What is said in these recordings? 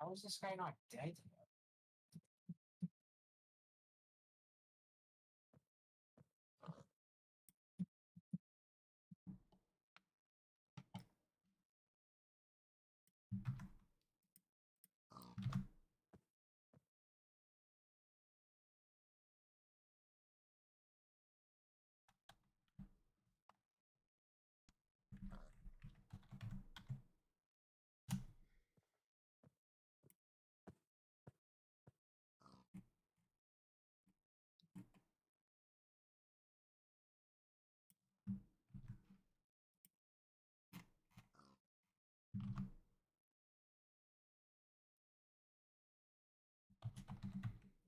How is this guy not dead yet?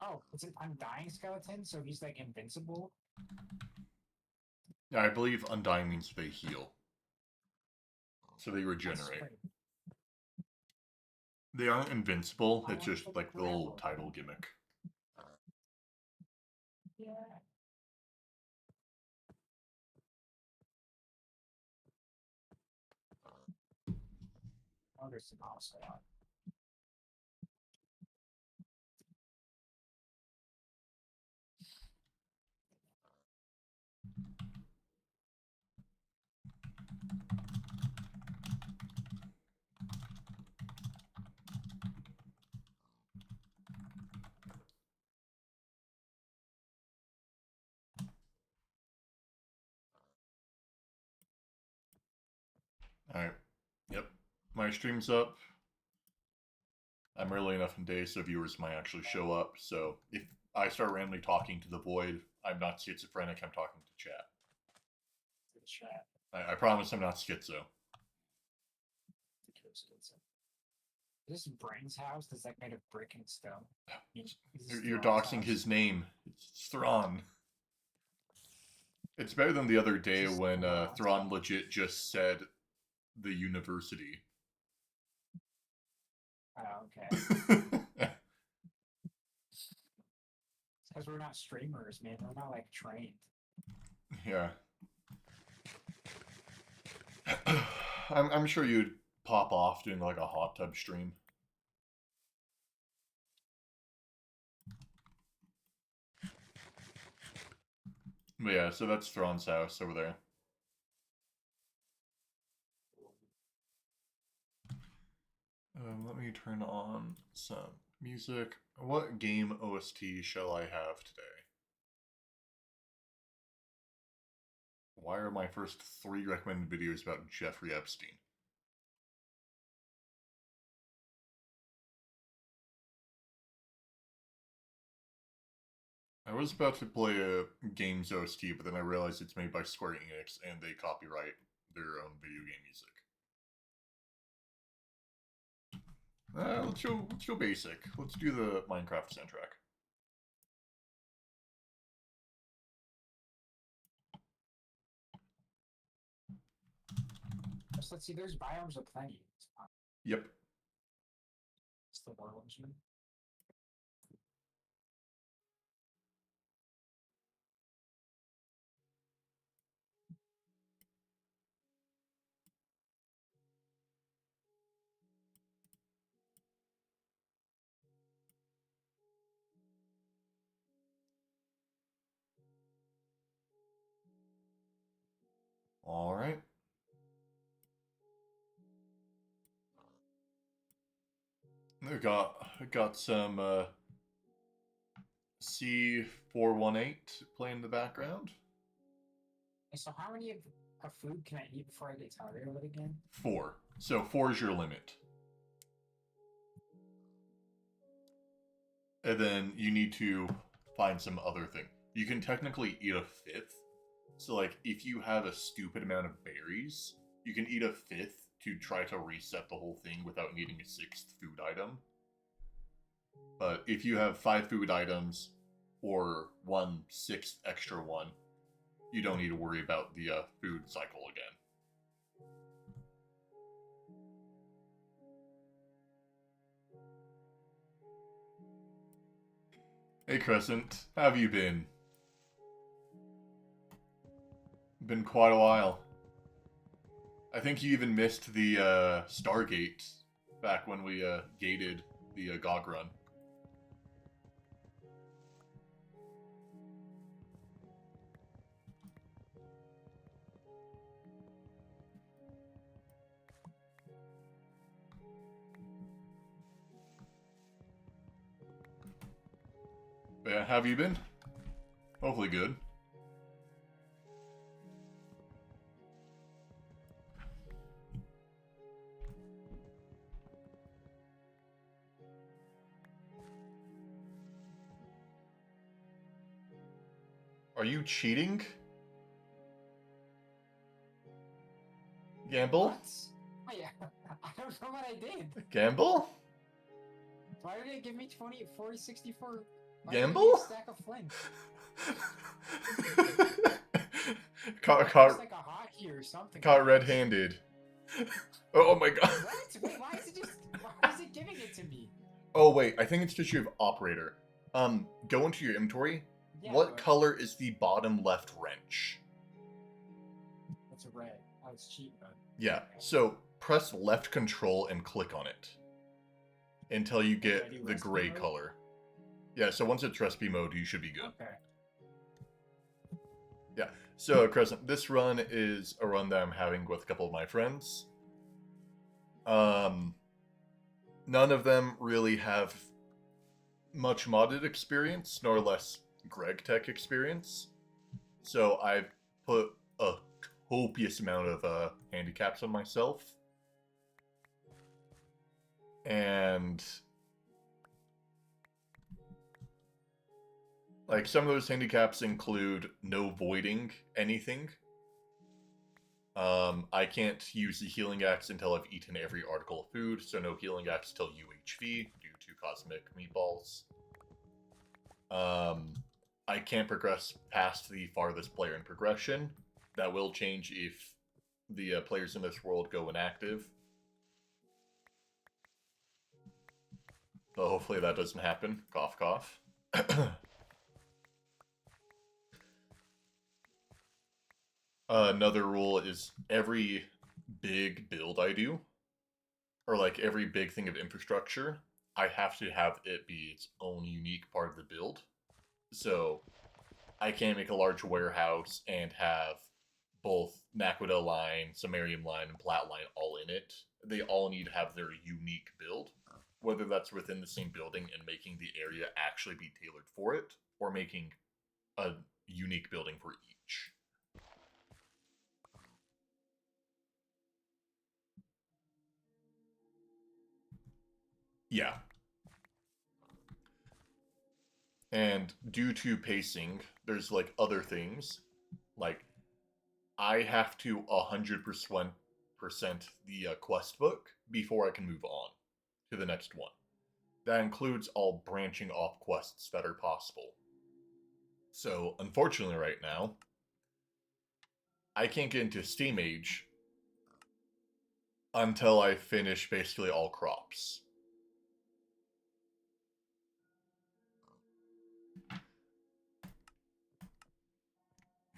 Oh, it's an undying skeleton, so he's like invincible. Yeah, I believe undying means they heal. So they regenerate. They aren't invincible, it's just like the little title gimmick. Yeah. Oh, there's an ocelot. Alright. Yep. My stream's up. I'm early enough in day so viewers might actually show up. So if I start randomly talking to the void, I'm not schizophrenic, I'm talking to chat. I promise I'm not schizo. Is this Brain's house? That's like made of brick and stone. You're doxing his name. It's Thrawn. It's better than the other day when Thrawn legit just said the university. Oh, okay. Because we're not streamers, man. We're not like trained. Yeah. I'm sure you'd pop off doing like a hot tub stream. But yeah, so that's Thrawn's house over there. Let me turn on some music. What game OST shall I have today? Why are my first 3 recommended videos about Jeffrey Epstein? I was about to play a game's OST, but then I realized it's made by Square Enix and they copyright their own video game music. Let's go basic. Let's do the Minecraft soundtrack. Just let's see. There's biomes aplenty. Yep. It's the world engine. All right. I got some C418 playing in the background. So how many of food can I eat before I get tired of it again? 4. So 4 is your limit. And then you need to find some other thing. You can technically eat a 5th. So like if you have a stupid amount of berries, you can eat a 5th to try to reset the whole thing without needing a 6th food item. But if you have 5 food items or 1/6 extra one, you don't need to worry about the food cycle again. Hey Crescent, how have you been? Been quite a while. I think you even missed the Stargate back when we gated the GOG run. But yeah, have you been? Hopefully good. Are you cheating? Gamble? What? Oh, yeah. I don't know what I did. Gamble? Why did it give me 20, 40, 64? Why Gamble? did it give me a stack of flint? Caught like a hotkey or something. red-handed. Oh my god. What? Wait, why is it just? Why is it giving it to me? Oh wait, I think it's just you have operator. Go into your inventory. Yeah, What but color is the bottom left wrench? it's a red. I was cheating, bud. Yeah, so press left control and click on it until you Did I get do the recipe gray mode? color. Yeah, so once it's recipe mode, you should be good. Okay. Yeah, so Crescent, this run is a run that I'm having with a couple of my friends. None of them really have much modded experience, nor less Greg Tech experience. So I've put a copious amount of handicaps on myself. And like some of those handicaps include no voiding anything. I can't use the healing axe until I've eaten every article of food, so no healing axe till UHV due to cosmic meatballs. I can't progress past the farthest player in progression. That will change if the players in this world go inactive. But hopefully that doesn't happen. Cough, cough. Another rule is every big build I do, or like every big thing of infrastructure, I have to have it be its own unique part of the build. So I can't make a large warehouse and have both Naquita line, Samarium line, and Plat line all in it. They all need to have their unique build, whether that's within the same building and making the area actually be tailored for it, or making a unique building for each. Yeah. And due to pacing, there's like other things. Like, I have to 100% the quest book before I can move on to the next one. That includes all branching off quests that are possible. So, unfortunately, right now, I can't get into Steam Age until I finish basically all crops.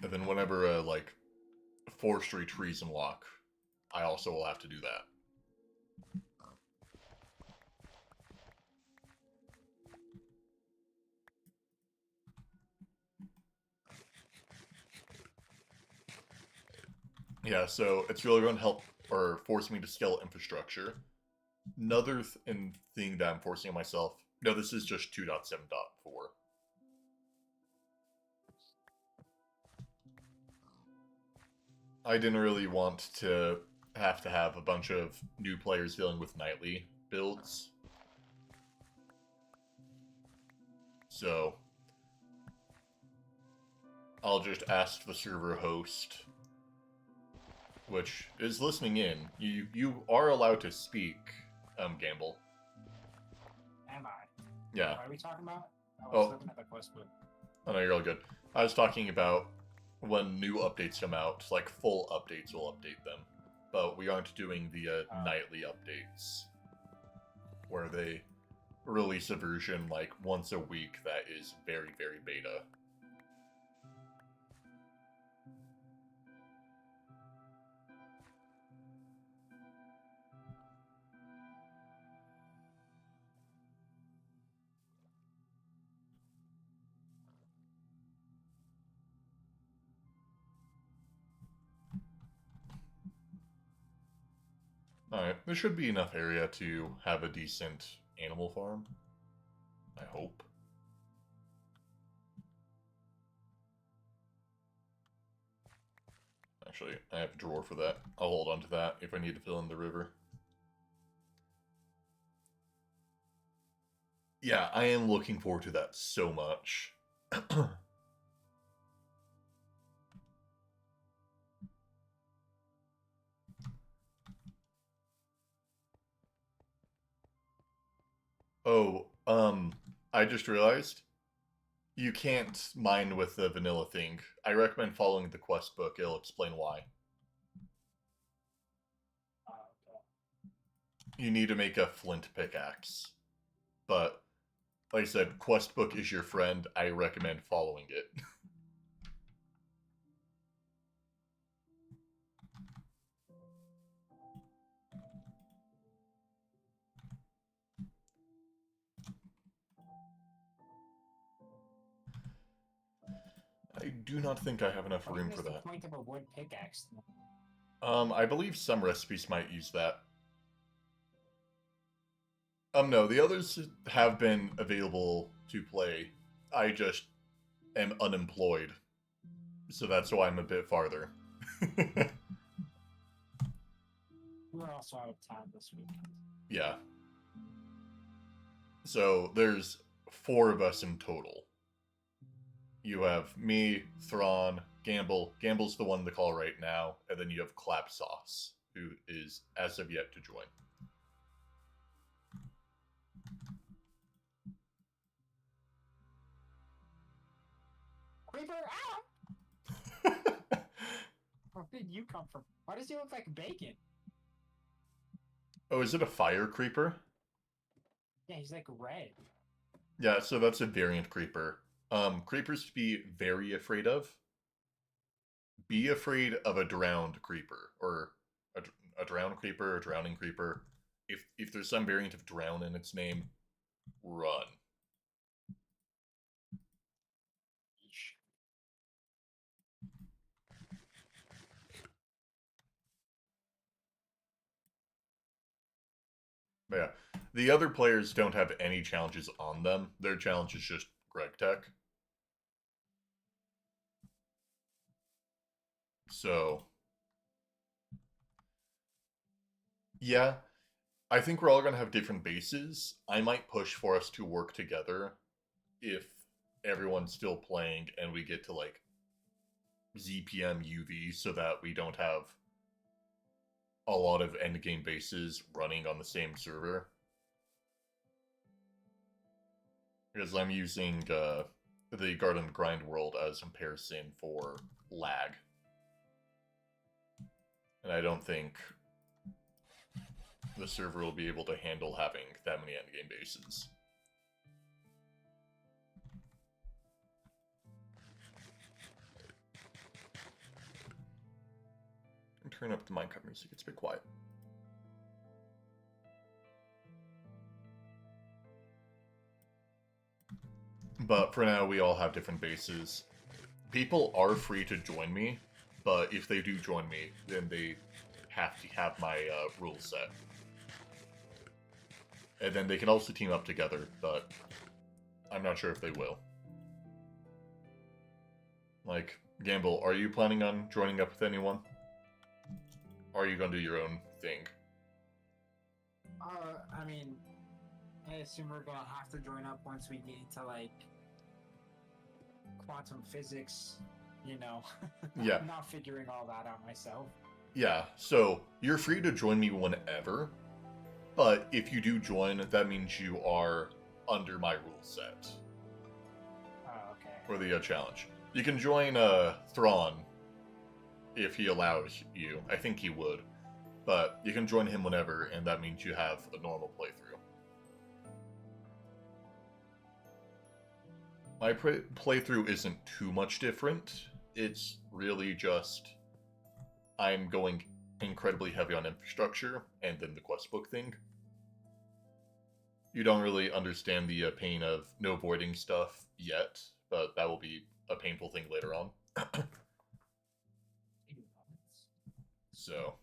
And then whenever, like, forestry trees unlock, I also will have to do that. Yeah, so it's really going to help or force me to scale infrastructure. Another thing that I'm forcing on myself. No, this is just 2.7.4. I didn't really want to have a bunch of new players dealing with nightly builds. So I'll just ask the server host, which is listening in. You are allowed to speak, Gamble. Am I? Yeah. What are we talking about? I was looking at the quest book. Oh no, you're all good. I was talking about when new updates come out, like full updates will update them. But we aren't doing the nightly updates, where they release a version like once a week that is very, very beta. There should be enough area to have a decent animal farm. I hope. Actually, I have a drawer for that. I'll hold on to that if I need to fill in the river. Yeah, I am looking forward to that so much. Oh, I just realized you can't mine with the vanilla thing. I recommend following the quest book. It'll explain why. Okay. You need to make a flint pickaxe. But, like I said, quest book is your friend. I recommend following it. I do not think I have enough What room is for the that. point of a wood pickaxe? I believe some recipes might use that. No, the others have been available to play. I just am unemployed. So that's why I'm a bit farther. We're also out of town this weekend. Yeah. So there's 4 of us in total. You have me, Thrawn, Gamble. Gamble's the one to call right now, and then you have Clapsauce, who is as of yet to join. Creeper! Ah! Where did you come from? Why does he look like bacon? Oh, is it a fire creeper? Yeah, he's like red. Yeah, so that's a variant creeper. Creepers to be very afraid of. Be afraid of a drowned creeper, or a drowned creeper, or drowning creeper. If there's some variant of drown in its name, run. Yeesh. But yeah, the other players don't have any challenges on them. Their challenge is just Greg Tech. So, yeah, I think we're all going to have different bases. I might push for us to work together if everyone's still playing and we get to like ZPM UV so that we don't have a lot of endgame bases running on the same server. Because I'm using the Garden Grind world as comparison for lag. And I don't think the server will be able to handle having that many endgame bases. Turn up the Minecraft music, it's a bit quiet. But for now, we all have different bases. People are free to join me, but if they do join me, then they have to have my rule set. And then they can also team up together, but I'm not sure if they will. Like, Gamble, are you planning on joining up with anyone? Or are you going to do your own thing? I mean, I assume we're gonna have to join up once we get into like quantum physics, you know. Yeah. I'm not figuring all that out myself. Yeah, so you're free to join me whenever, but if you do join, that means you are under my rule set. Oh, okay. For the challenge. You can join Thrawn if he allows you. I think he would. But you can join him whenever, and that means you have a normal playthrough. My playthrough isn't too much different. It's really just I'm going incredibly heavy on infrastructure, and then the quest book thing. You don't really understand the pain of no voiding stuff yet, but that will be a painful thing later on. So,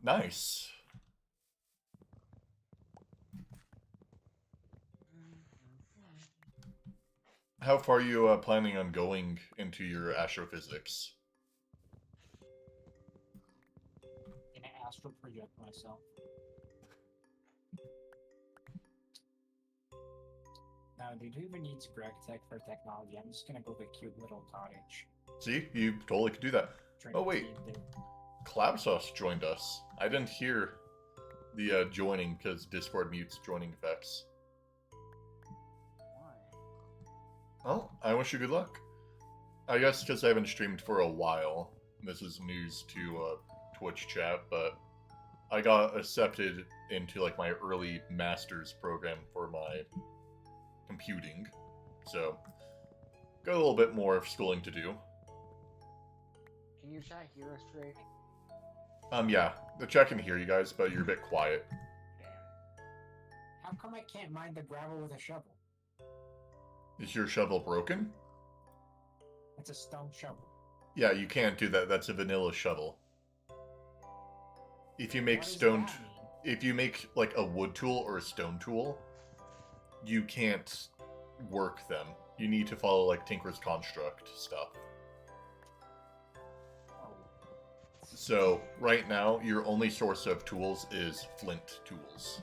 Nice. How far are you planning on going into your astrophysics? Gonna astral project myself. No, dude, who even needs Greg Tech for technology? I'm just gonna go to a cute little cottage. See, you totally could do that. Train Oh the wait, team there. Clabsauce joined us. I didn't hear the joining because Discord mutes joining effects. Why? Well, I wish you good luck. I guess because I haven't streamed for a while. This is news to Twitch chat, but I got accepted into like my early master's program for my computing, so got a little bit more of schooling to do. Can you chat hear us straight? Yeah, the chat can hear you guys, but you're a bit quiet. Damn. How come I can't mine the gravel with a shovel? Is your shovel broken? It's a stone shovel. Yeah, you can't do that. That's a vanilla shovel. If you make What does stone, that mean? if you make like a wood tool or a stone tool, you can't work them. You need to follow like Tinker's construct stuff. Oh. So right now, your only source of tools is flint tools.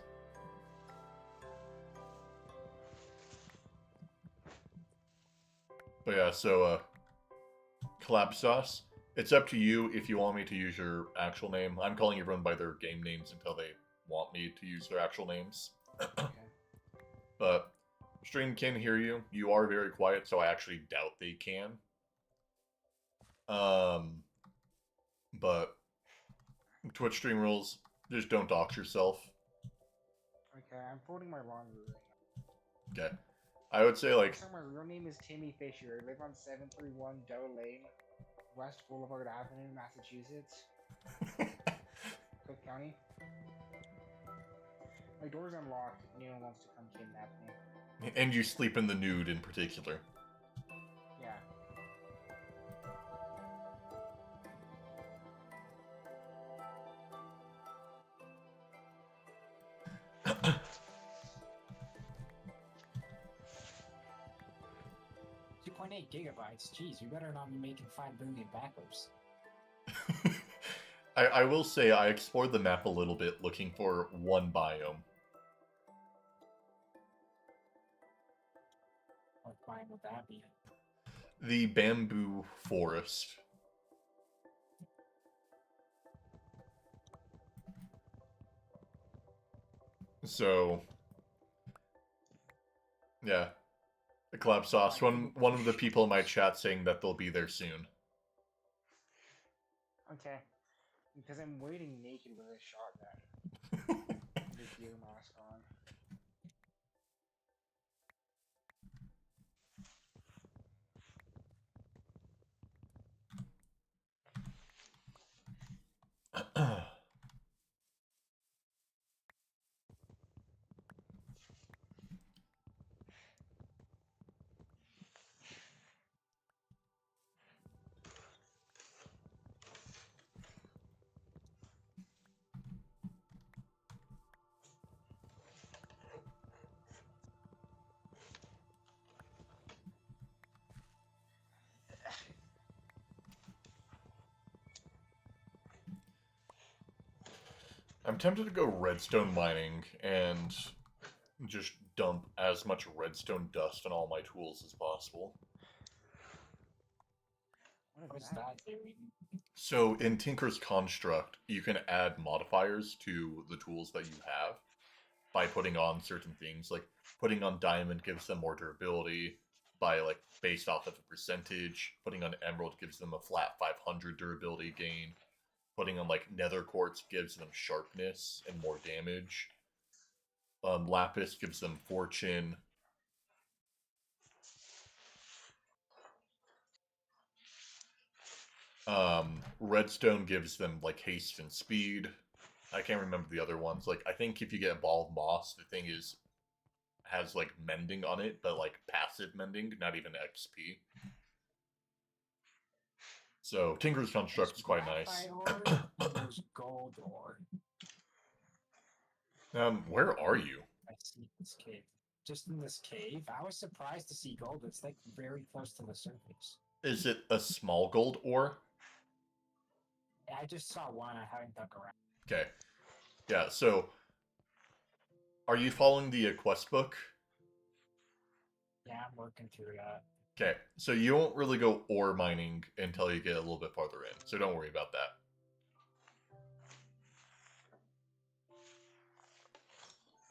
But yeah, so Collab Sauce, it's up to you if you want me to use your actual name. I'm calling everyone by their game names until they want me to use their actual names. Okay. But stream can hear you. You are very quiet, so I actually doubt they can. But Twitch stream rules, just don't dox yourself. Okay, I'm folding my laundry right now. Okay. I would say like So my real name is Timmy Fisher. I live on 731 Doe Lane, West Boulevard Avenue, Massachusetts, Cook County. My door's unlocked. Anyone wants to come kidnap me? and you sleep in the nude in particular. Yeah. Two 2.8 gigabytes. Jeez, you better not be making 5 billion backups. I will say I explored the map a little bit looking for one biome. What biome would that be? The bamboo forest. So, yeah. The collab sauce. One of the people in my chat saying that they'll be there soon. Okay. Because I'm waiting naked with a shotgun. The gear mask on. I'm tempted to go redstone mining and just dump as much redstone dust on all my tools as possible. What is that doing? So in Tinker's Construct, you can add modifiers to the tools that you have by putting on certain things. Like putting on diamond gives them more durability by like based off of a percentage. Putting on emerald gives them a flat 500 durability gain. Putting on like nether quartz gives them sharpness and more damage. Lapis gives them fortune. Redstone gives them like haste and speed. I can't remember the other ones. Like I think if you get a ball of moss, the thing has like mending on it, but like passive mending, not even XP. So Tinker's Construct is quite nice. Graphite ore, and there's gold ore. Where are you? I see this cave. Just in this cave. I was surprised to see gold. It's like very close to the surface. Is it a small gold ore? I just saw one. I haven't dug around. Okay. Yeah, so are you following the quest book? Yeah, I'm working through that. Okay, so you won't really go ore mining until you get a little bit farther in, so don't worry about that.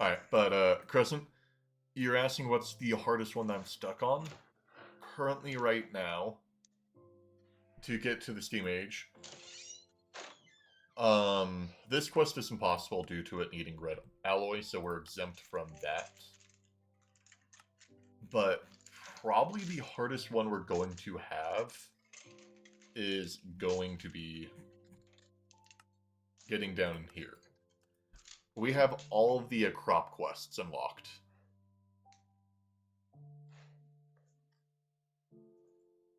Alright, but Crescent, you're asking what's the hardest one that I'm stuck on? Currently, right now, to get to the Steam Age, this quest is impossible due to it needing red alloy, so we're exempt from that. But probably the hardest one we're going to have is going to be getting down in here. We have all of the crop quests unlocked.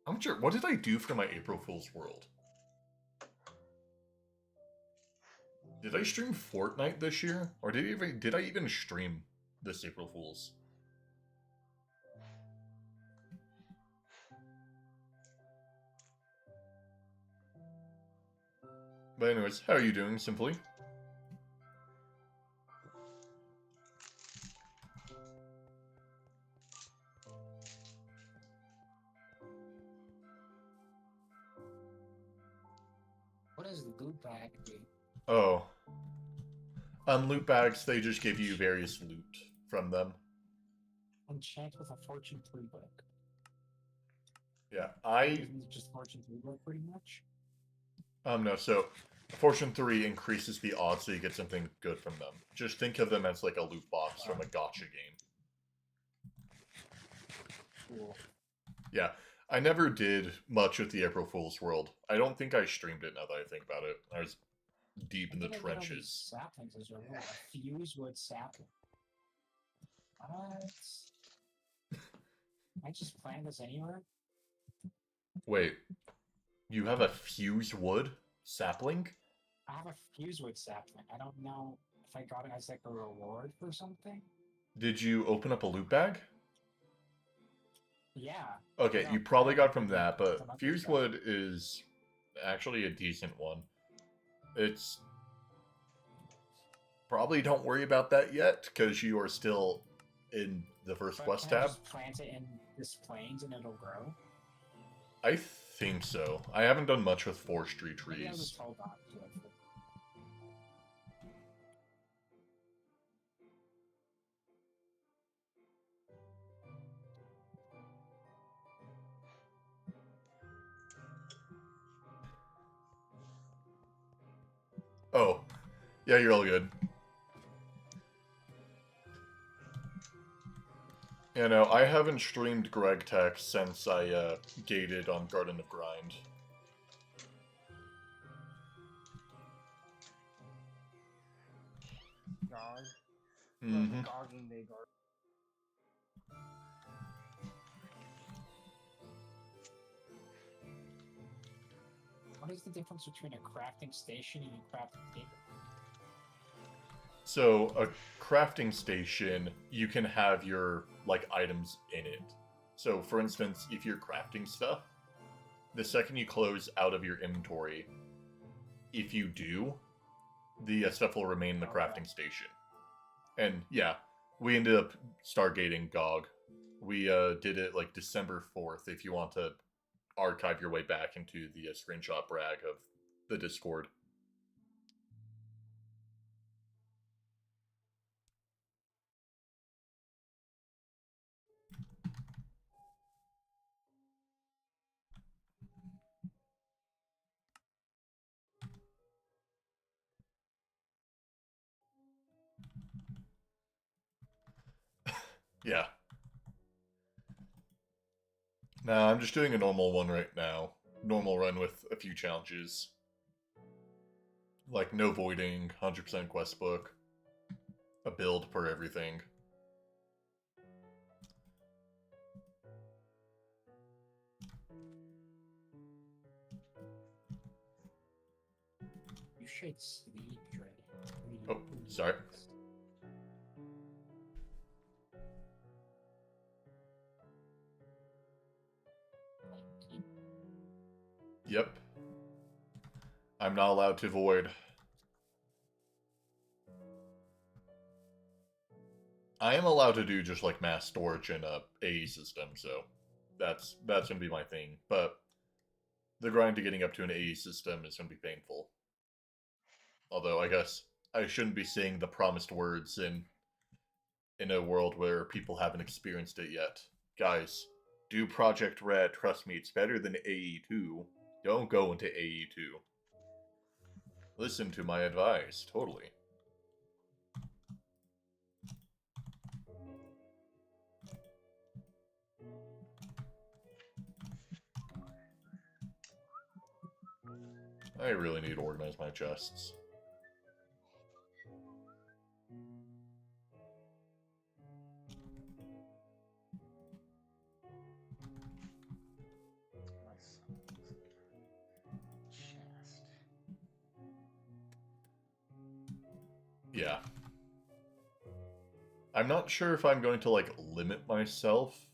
I'm sure. What did I do for my April Fool's World? Did I stream Fortnite this year, or did I even stream this April Fool's? But anyways, how are you doing, Simply? What does the loot bag do? Oh. Loot bags, they just give you various loot from them. Enchant with a Fortune 3 book. Yeah, Isn't it just Fortune 3 book pretty much? No, so Fortune 3 increases the odds that you get something good from them. Just think of them as like a loot box from a gacha game. Cool. Yeah, I never did much with the April Fool's World. I don't think I streamed it now that I think about it. I was deep in the trenches. Saplings as well. A fuse wood sapling. What? I just plant this anywhere? Wait, you have a fuse wood sapling? I have a fuse wood sapling. I don't know if I got it as like a reward for something. Did you open up a loot bag? Yeah. Okay, you probably got from that, but fuse wood is actually a decent one. It's probably don't worry about that yet because you are still in the first quest can I tab. just plant it in this plains and it'll grow? I think so. I haven't done much with forestry Maybe I'll trees. just hold on to it. Oh, yeah, you're all good. You know, I haven't streamed Greg Tech since I gated on Garden of Grind. God. Mm-hmm. Gogging they guard. What is the difference between a crafting station and a crafting table? So, a crafting station, you can have your, like, items in it. So, for instance, if you're crafting stuff, the second you close out of your inventory, if you do, the stuff will remain in the crafting station. And, yeah, we ended up stargating GOG. We did it, like, December 4th, if you want to archive your way back into the screenshot brag of the Discord. Yeah. Nah, I'm just doing a normal one right now. Normal run with a few challenges. Like no voiding, 100% quest book, a build per everything. should sleep, Dre. Oh, sorry. Yep. I'm not allowed to void. I am allowed to do just like mass storage in a AE system, so that's gonna be my thing. But the grind to getting up to an AE system is gonna be painful. Although I guess I shouldn't be saying the promised words in a world where people haven't experienced it yet. Guys, do Project Red. Trust me, it's better than AE2. Don't go into AE2. Listen to my advice, totally. I really need to organize my chests. Chest. Yeah. I'm not sure if I'm going to, like, limit myself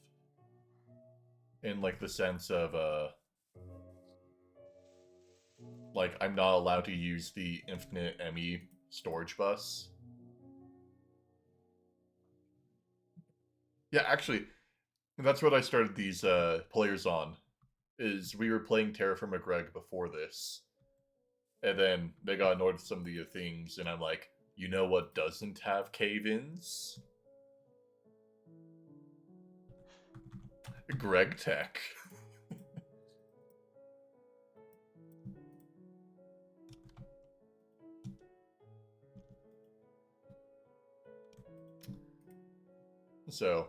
in, like, the sense of, like, I'm not allowed to use the infinite ME storage bus. Yeah, actually, that's what I started these players on. Is we were playing Terraform Greg before this, and then they got annoyed with some of the things, and I'm like, you know what doesn't have cave-ins? Greg Tech. So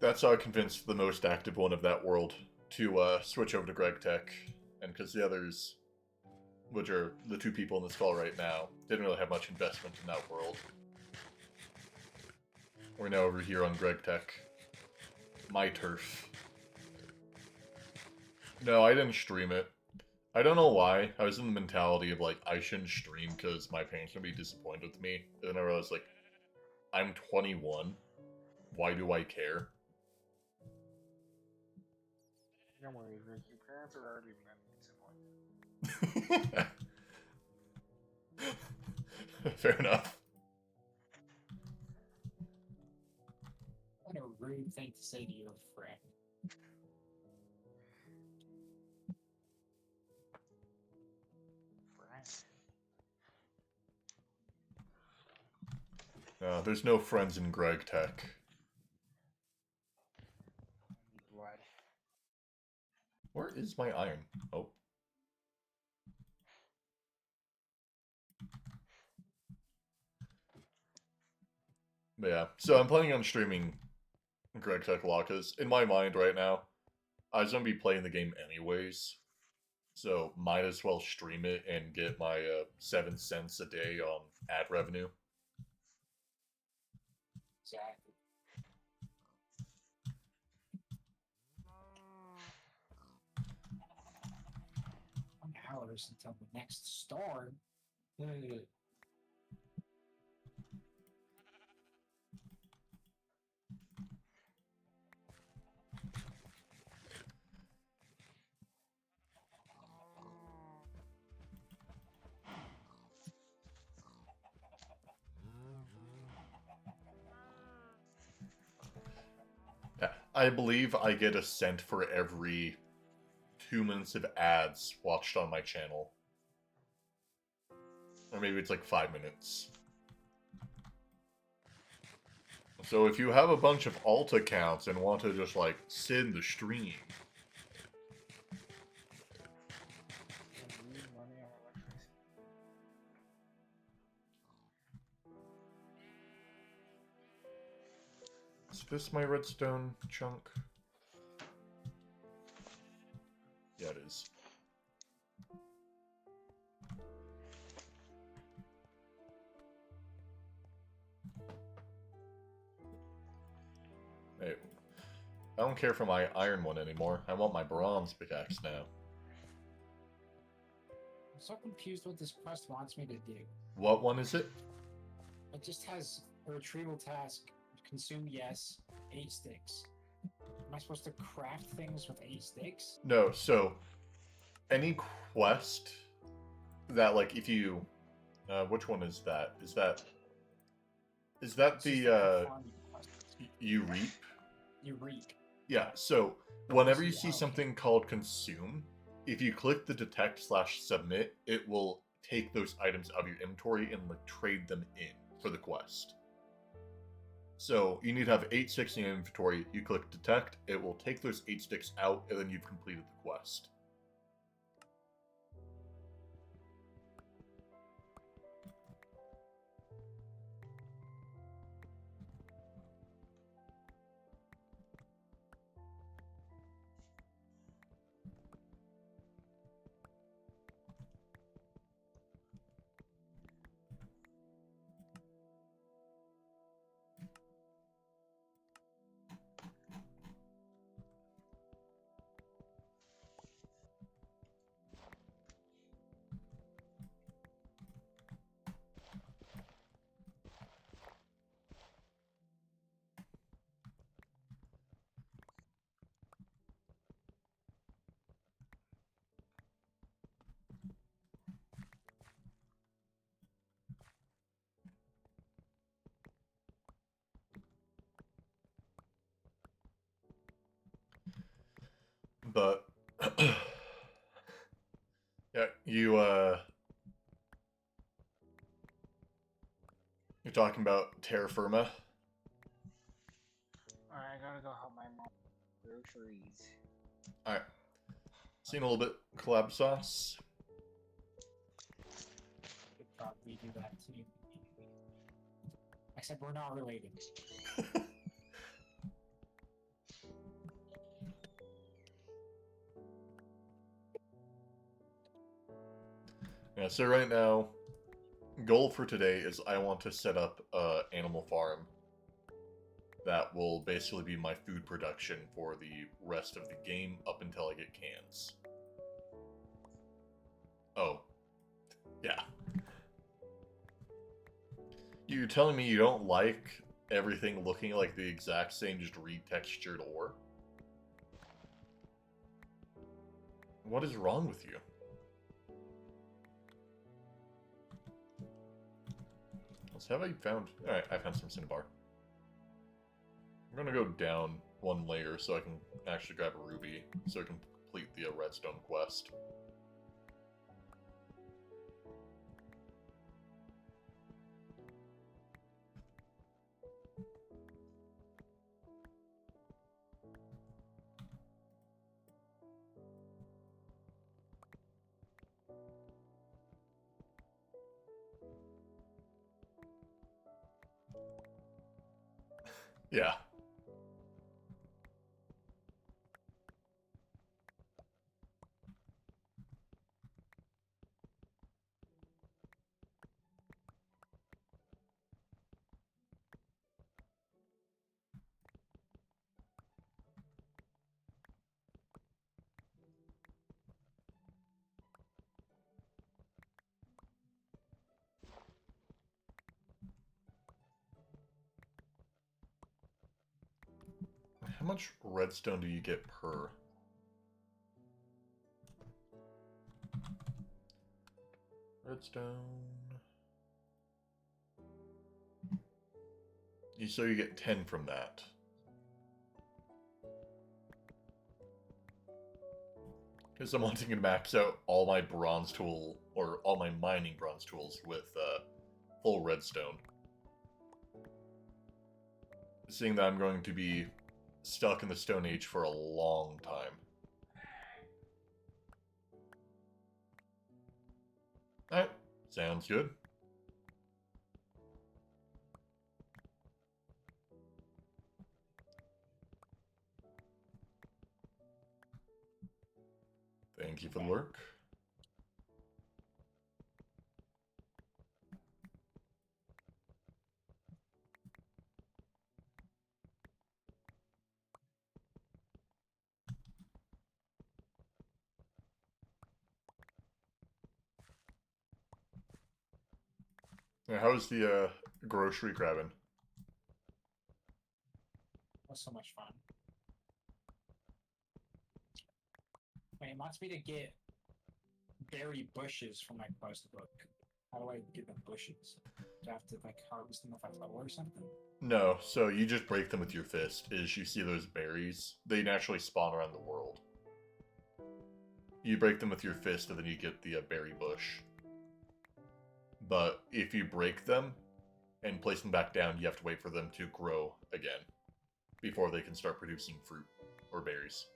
that's how I convinced the most active one of that world to switch over to Greg Tech, and because the others, which are the two people in this call right now, didn't really have much investment in that world. We're now over here on Greg Tech. My turf. No, I didn't stream it. I don't know why. I was in the mentality of, like, I shouldn't stream because my parents are going to be disappointed with me. And then I realized, like, I'm 21. Why do I care? Don't worry, Rick. Your parents are already disappointed. Fair enough. What a rude thing to say to your friend. There's no friends in Greg Tech. Blood. Where is my iron? Oh. But yeah, so I'm planning on streaming Greg Tech a lot, because in my mind right now, I was going to be playing the game anyways. So might as well stream it and get my 7 cents a day on ad revenue. Exactly. 1 hours until the next storm. Yeah, I believe I get a cent for every 2 minutes of ads watched on my channel. Or maybe it's like 5 minutes. So if you have a bunch of alt accounts and want to just, like, sit in the stream, is this my redstone chunk? Yeah, it is. Hey, I don't care for my iron one anymore. I want my bronze pickaxe now. so confused what this quest wants me to do. What one is it? It just has a retrieval task, consume yes, 8 sticks. Am I supposed to craft things with 8 sticks? No, so any quest that, like, if you which one is that? Is that It's just the like a farming quest. you reap? You reap. Yeah, so whenever you see, see okay. something called consume, if you click the detect/submit, it will take those items out of your inventory and like trade them in for the quest. So you need to have 8 sticks in your inventory. You click detect, it will take those 8 sticks out, and then you've completed the quest. But yeah, you're talking about terra firma. Alright, I gotta go help my mom groceries. Alright. Seen a little bit collab sauce. Could probably do that too. Except we're not related. Yeah, so right now, goal for today is I want to set up a animal farm that will basically be my food production for the rest of the game up until I get cans. Oh. Yeah. You're telling me you don't like everything looking like the exact same, just retextured ore? What is wrong with you? Let's have I found... Alright, I found some cinnabar. I'm gonna go down one layer so I can actually grab a ruby, so I can complete the redstone quest. Yeah. How much redstone do you get per? Redstone. So you get 10 from that. Because I'm wanting to max out all my bronze tool, or all my mining bronze tools with full redstone. Seeing that I'm going to be stuck in the Stone Age for a long time. Alright, sounds good. Thank you for the work. Now, how's the grocery grabbing? It was so much fun. Wait, it wants me to get berry bushes from my quest book. How do I get them bushes? Do I have to like harvest them if I level or something? No, so you just break them with your fist. As you see those berries, they naturally spawn around the world. You break them with your fist, and then you get the berry bush. But if you break them and place them back down, you have to wait for them to grow again before they can start producing fruit or berries.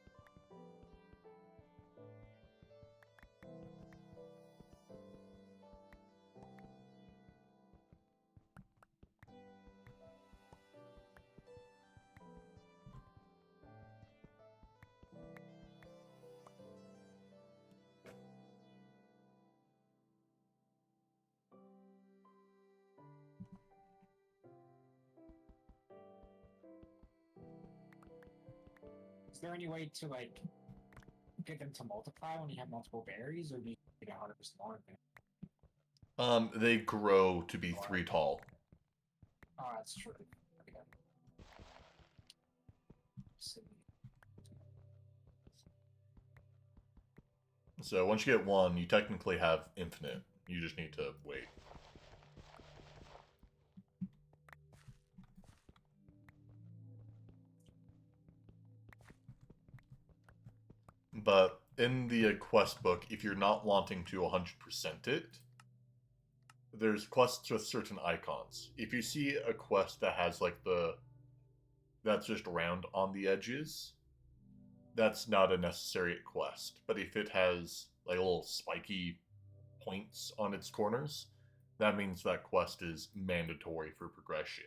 Is there any way to like get them to multiply when you have multiple berries, or do you need to harvest more of them? They grow to be 3 tall. Oh, that's true. Okay. So once you get one, you technically have infinite. You just need to wait. But in the quest book, if you're not wanting to 100% it, there's quests with certain icons. If you see a quest that has like that's just round on the edges, that's not a necessary quest. But if it has like little spiky points on its corners, that means that quest is mandatory for progression.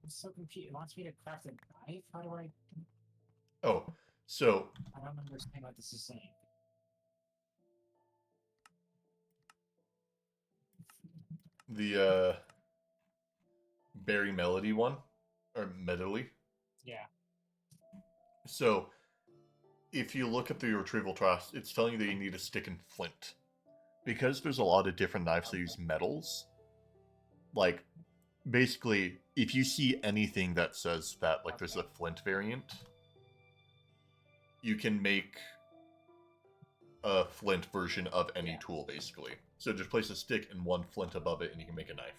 I'm so confused. It wants me to craft a knife? How do I? Oh, so I don't understand what this is saying. the Berry Melody one, or Medley. Yeah. So if you look at the retrieval task, it's telling you that you need a stick and flint. Because there's a lot of different knives that use metals, like, basically, if you see anything that says that, like, there's a flint variant, you can make a flint version of any tool, basically. So just place a stick and one flint above it, and you can make a knife.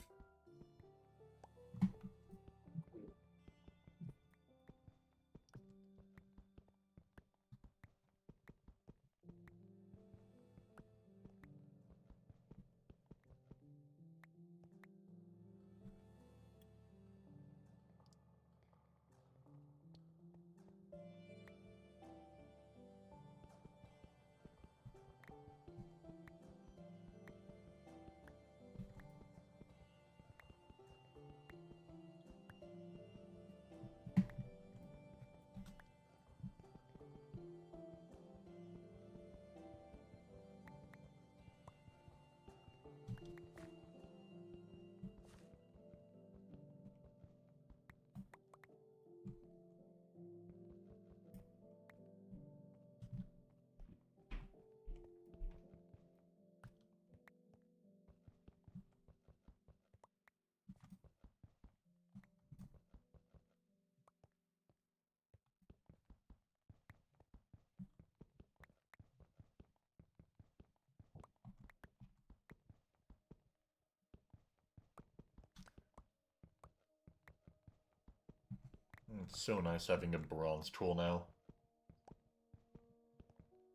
It's so nice having a bronze tool now.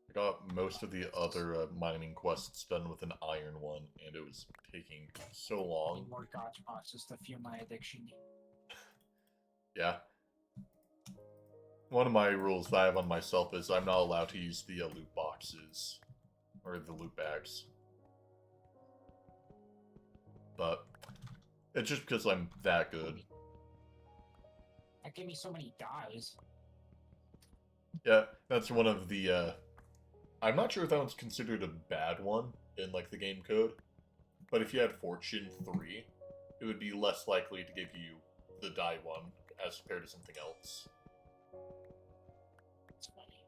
I got most of the other mining quests done with an iron one, and it was taking so I long. need more gotcha boxes to fuel my addiction. Yeah. One of my rules that I have on myself is I'm not allowed to use the loot boxes, or the loot bags. But it's just because I'm that good. That gave me so many dyes. Yeah, that's one of the I'm not sure if that one's considered a bad one in like the game code, but if you had Fortune 3, it would be less likely to give you the die one as compared to something else. It's funny.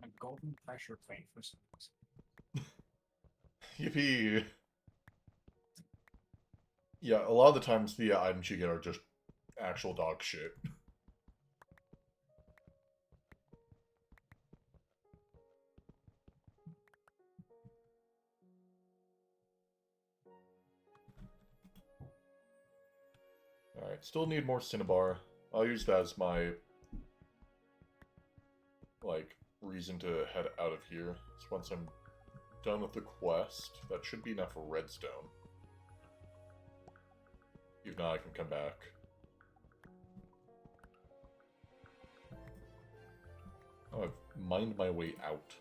A golden pressure plate for some reason. Yippee! Yeah, a lot of the times the items you get are just actual dog shit. Alright, still need more Cinnabar. I'll use that as my, like, reason to head out of here. So once I'm done with the quest, that should be enough for redstone. If not, I can come back. Oh, I've mined my way out.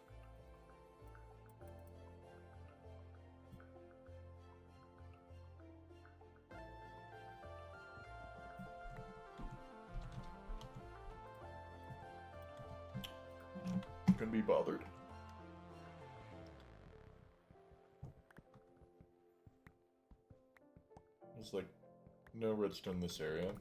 Couldn't be bothered. There's like no redstone in this area.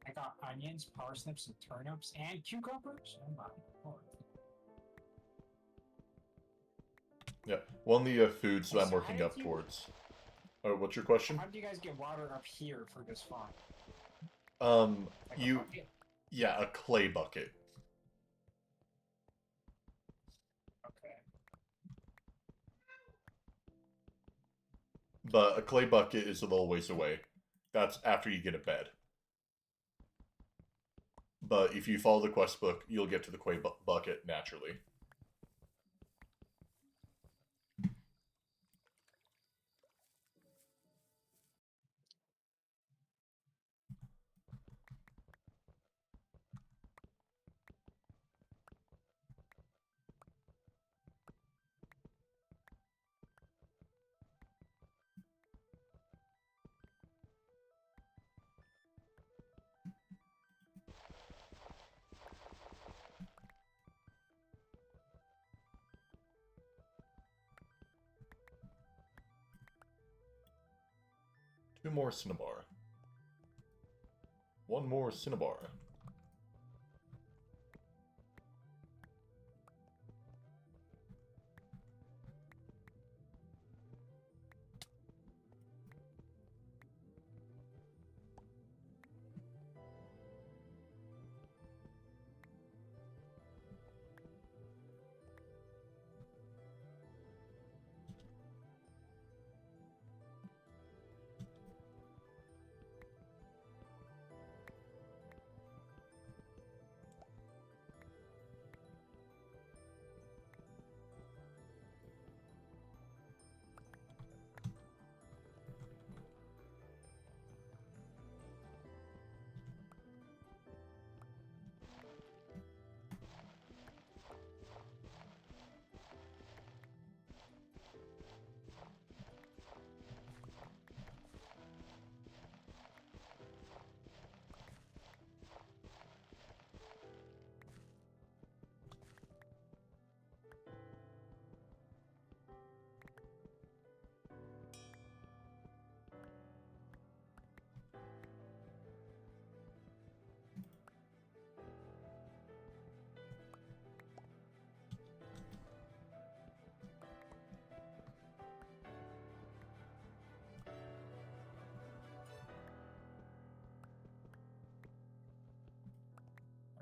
I got onions, parsnips, and turnips, and cucumbers. Oh my lord. Yeah, one of the foods that I'm So working how up did you- towards. Oh, what's your question? How do you guys get water up here for this farm? Like a You, bucket? yeah, a clay bucket. Okay. But a clay bucket is a little ways away. That's after you get a bed. But if you follow the quest book, you'll get to the clay bucket naturally. Two more Cinnabar. One more Cinnabar.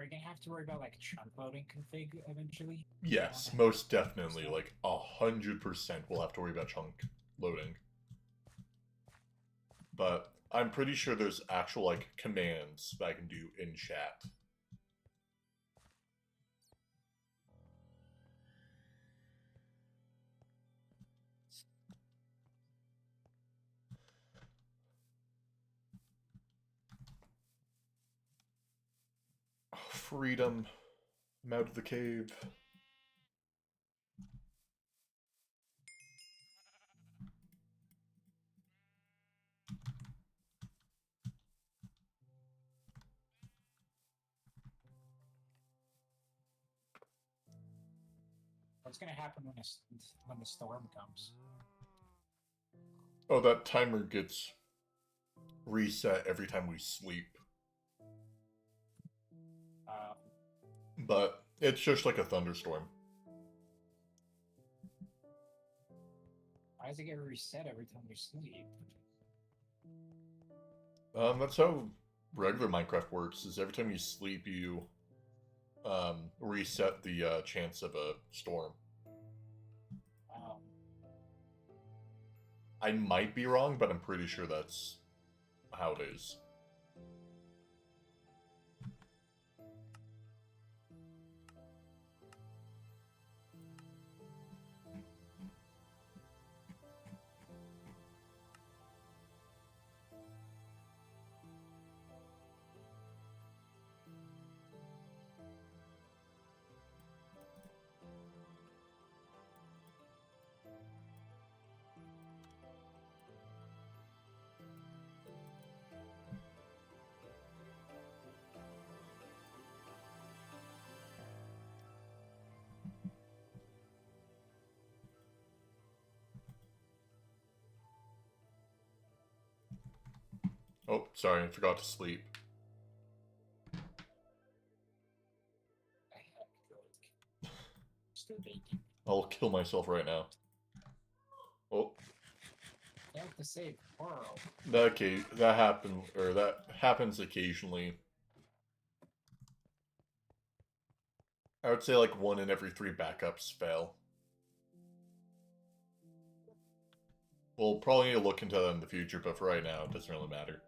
Are you gonna have to worry about like chunk loading config eventually? Yes, most definitely. Like 100% we'll have to worry about chunk loading. But I'm pretty sure there's actual like commands that I can do in chat. Freedom. I'm out of the cave. What's gonna happen when the storm comes? Oh, that timer gets reset every time we sleep. But it's just like a thunderstorm. Why does it get reset every time you sleep? That's how regular Minecraft works, is every time you sleep, you reset the chance of a storm. I might be wrong, but I'm pretty sure that's how it is. Oh, sorry, I forgot to sleep. Still baking. I'll kill myself right now. Oh. You have to save Coral. That happens occasionally. I would say like 1 in every 3 backups fail. We'll probably need to look into that in the future, but for right now, it doesn't really matter.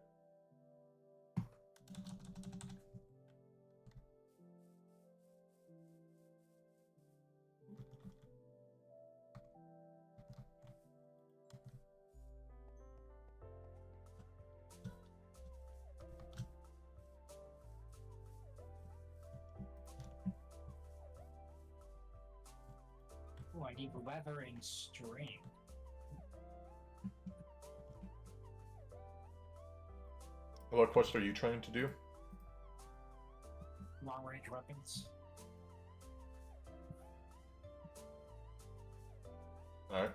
Oh, I need leather and string. What quest are you trying to do? Long range weapons. Alright.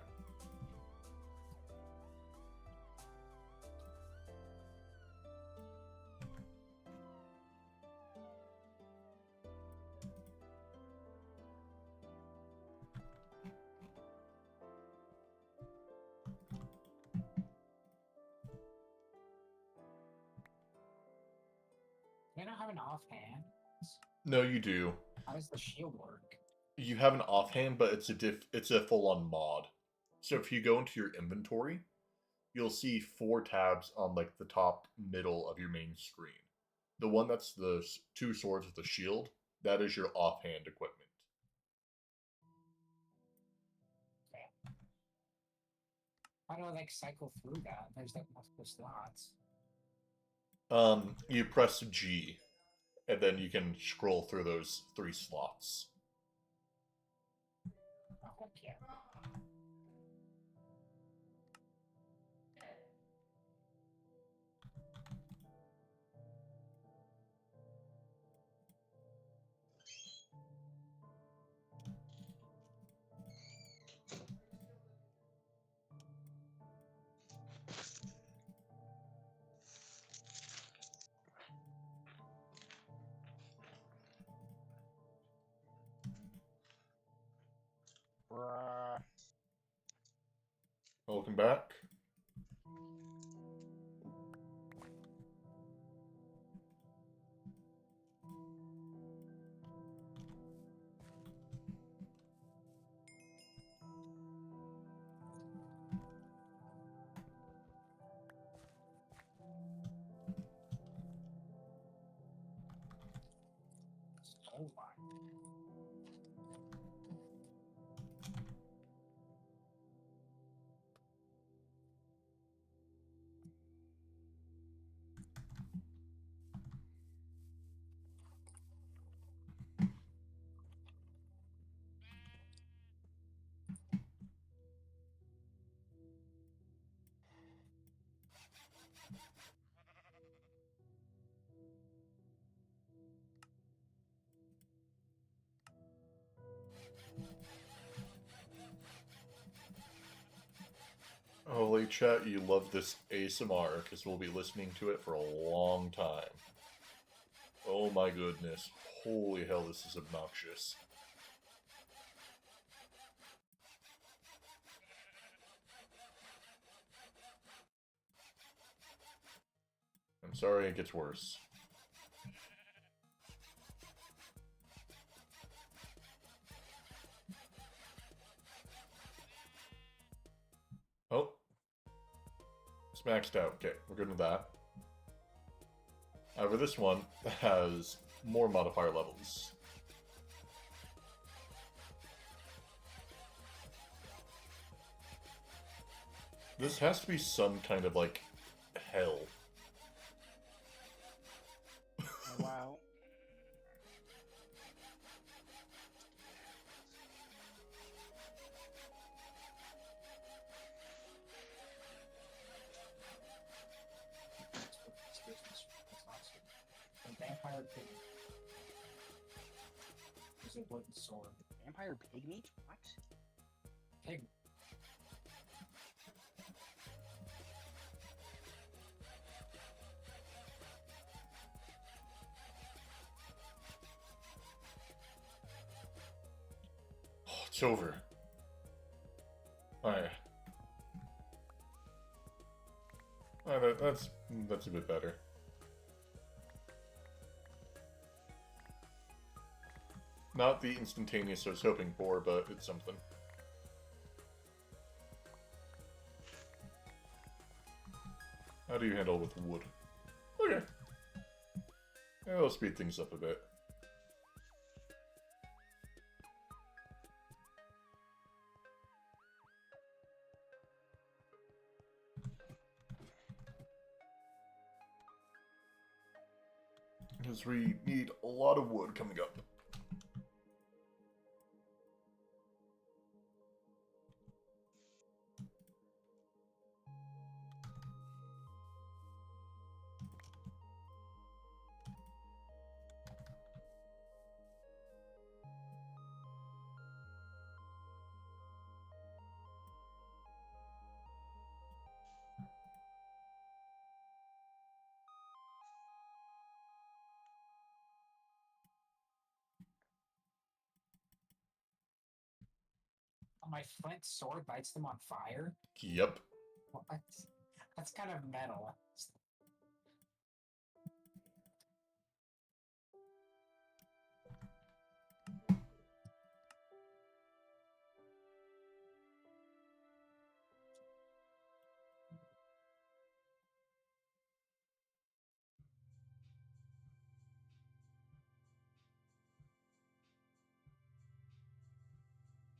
Do I not have an offhand? No, you do. How does the shield work? You have an offhand, but it's a full-on mod. So if you go into your inventory, you'll see 4 tabs on like the top middle of your main screen. The one that's the 2 swords with the shield, that is your offhand equipment. Okay. How do I like cycle through that? There's like multiple slots. You press G, and then you can scroll through those 3 slots. Oh, heck yeah. Bruh. Welcome back. chat you love this ASMR, because we'll be listening to it for a long time. Oh my goodness. Holy hell, this is obnoxious. I'm sorry it gets worse. Oh. It's maxed out. Okay, we're good with that. However, this one has more modifier levels. This has to be some kind of, like, hell. Wow. A vampire pig. Is a wooden sword. Vampire pig meat? What? Pig. Oh, it's over. Alright. That's a bit better. Not the instantaneous I was hoping for, but it's something. How do you handle with wood? Okay. Yeah, I'll speed things up a bit. Because we need a lot of wood coming up. My flint sword lights them on fire? Yep. What? That's kind of metal.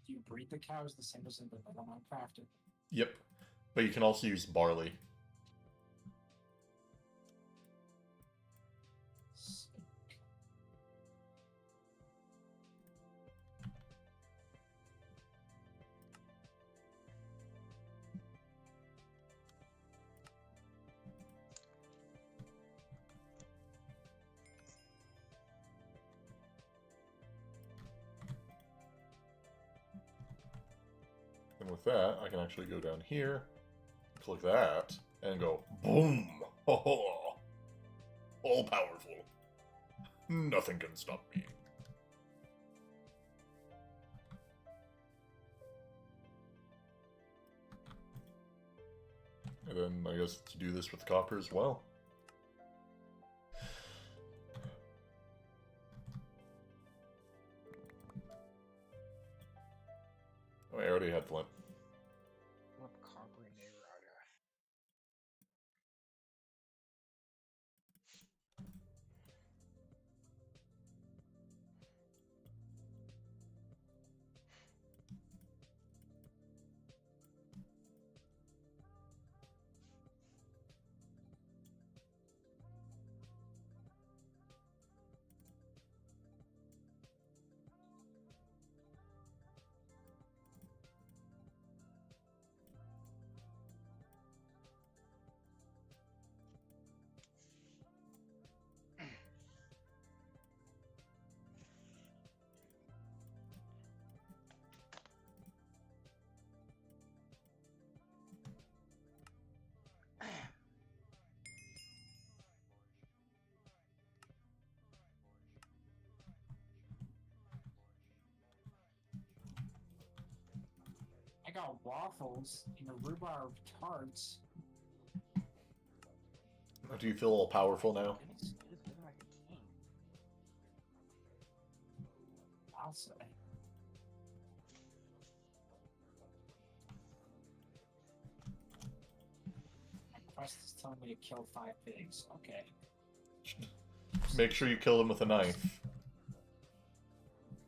Do you breed the cows the same as in the metal Minecraft? Yep. But you can also use barley. And with that, I can actually go down here, click that, and go boom! All powerful. Nothing can stop me. And then I guess to do this with copper as well. Oh, I already had flint. What copper in there, I got waffles and a rhubarb tarts. Do you feel all powerful now? Just living like a king. I'll say. My quest is telling me to kill 5 pigs. Okay. Make sure you kill them with a knife.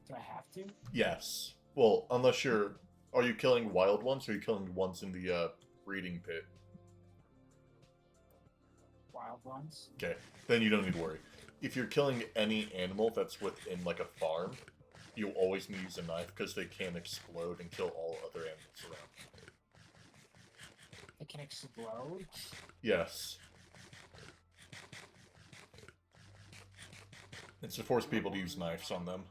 Do I have to? Yes. Well, unless you're... Are you killing wild ones, or are you killing ones in the breeding pit? Wild ones? Okay, then you don't need to worry. If you're killing any animal that's within, like, a farm, you'll always need to use a knife, because they can explode and kill all other animals around. It can explode? Yes. It's to force people to use knives on them.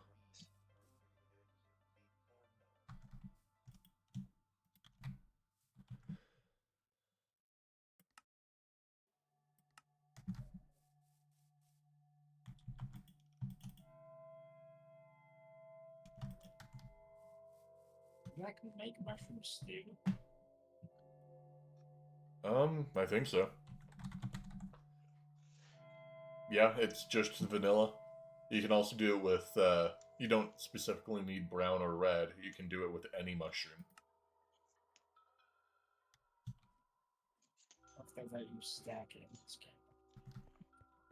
I can make mushroom stew. I think so. Yeah, it's just vanilla. You can also do it with, you don't specifically need brown or red. You can do it with any mushroom. If they let you stack it in this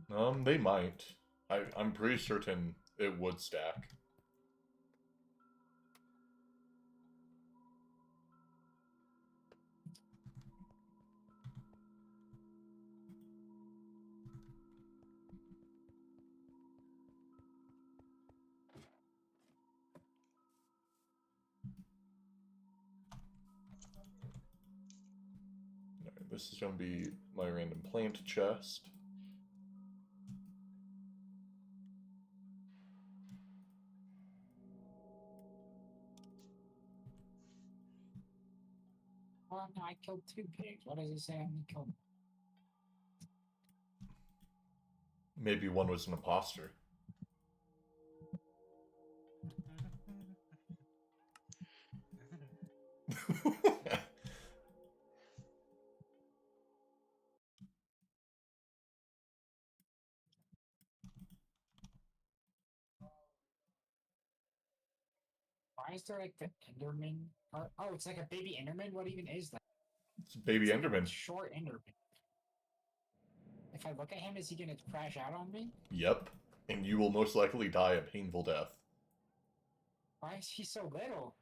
game. They might. I'm pretty certain it would stack. Alright, this is going to be my random plant chest. Oh no, I killed 2 pigs. What does it say I only killed? Maybe one was an imposter. Why is there like the Enderman? Oh, it's like a baby Enderman? What even is that? It's a baby It's like a Enderman. short Enderman. If I look at him, is he gonna crash out on me? Yep. And you will most likely die a painful death. Why is he so little?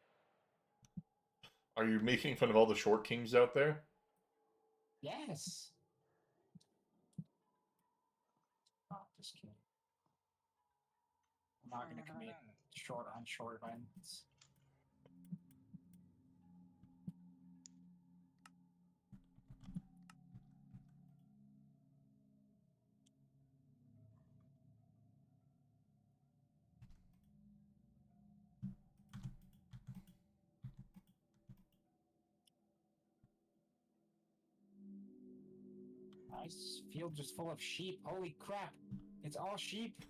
Are you making fun of all the short kings out there? Yes. Oh, just kidding. I'm not gonna commit short on short violence. Nice field just full of sheep. Holy crap. It's all sheep.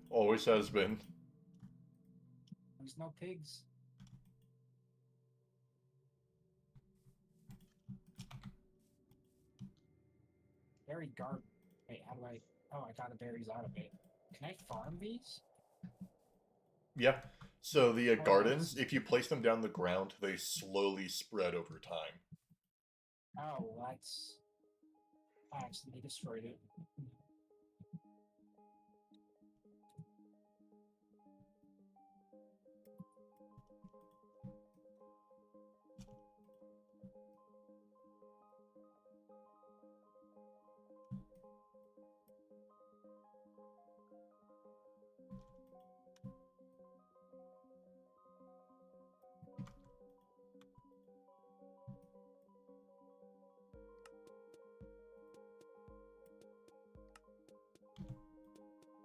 Always has been. There's no pigs. Berry garden. Wait, how do I... Oh, I got the berries out of it. Can I farm these? Yeah. So the Oh, gardens, yes. if you place them down the ground, they slowly spread over time. Oh, that's... I accidentally destroyed it.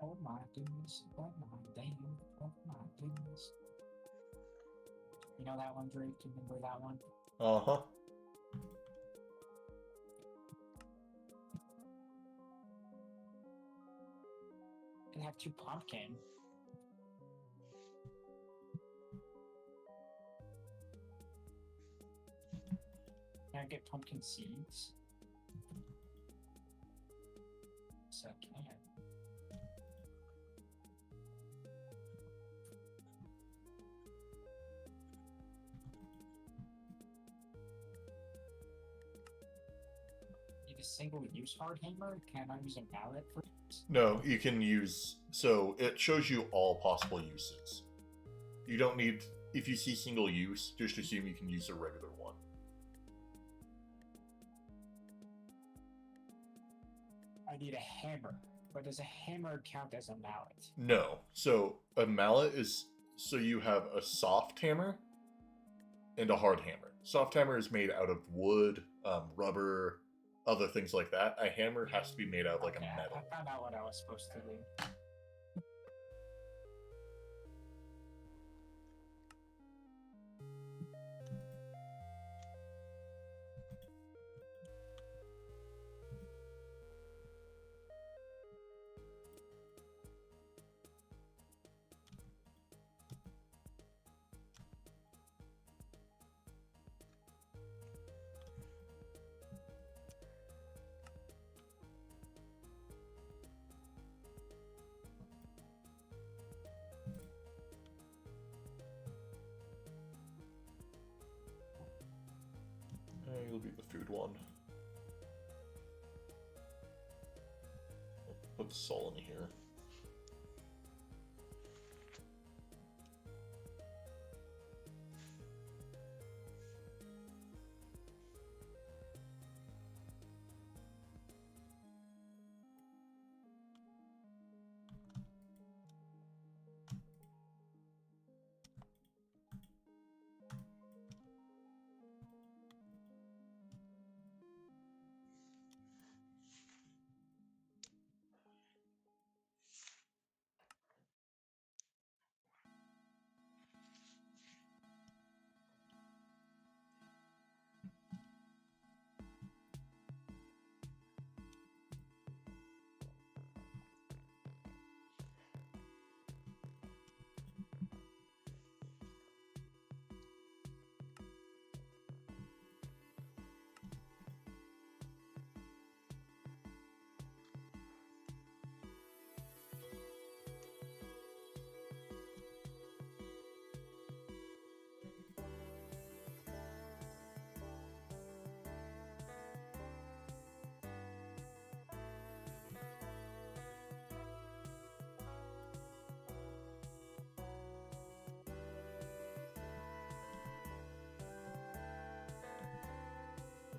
Oh my goodness. Oh my damn. Oh my goodness. You know that one, Drake? You remember that one? Uh-huh. Can have 2 pumpkin. I get pumpkin seeds? Yes, I can. Need a single-use hard hammer? Can I use a mallet for this? No, you can use. So it shows you all possible uses. You don't need. If you see single use, just assume you can use a regular one. I need a hammer. But does a hammer count as a mallet? No. So a mallet is. So you have a soft hammer and a hard hammer. Soft hammer is made out of wood, rubber, other things like that. A hammer has to be made out of like Okay, a metal. I found out what I was supposed to do. You'll be the food one. Put Sol in here.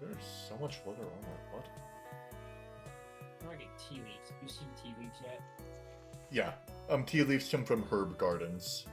There's so much leather armor. What? Do I get tea leaves? Have you seen tea leaves yet? Yeah. Tea leaves come from herb gardens.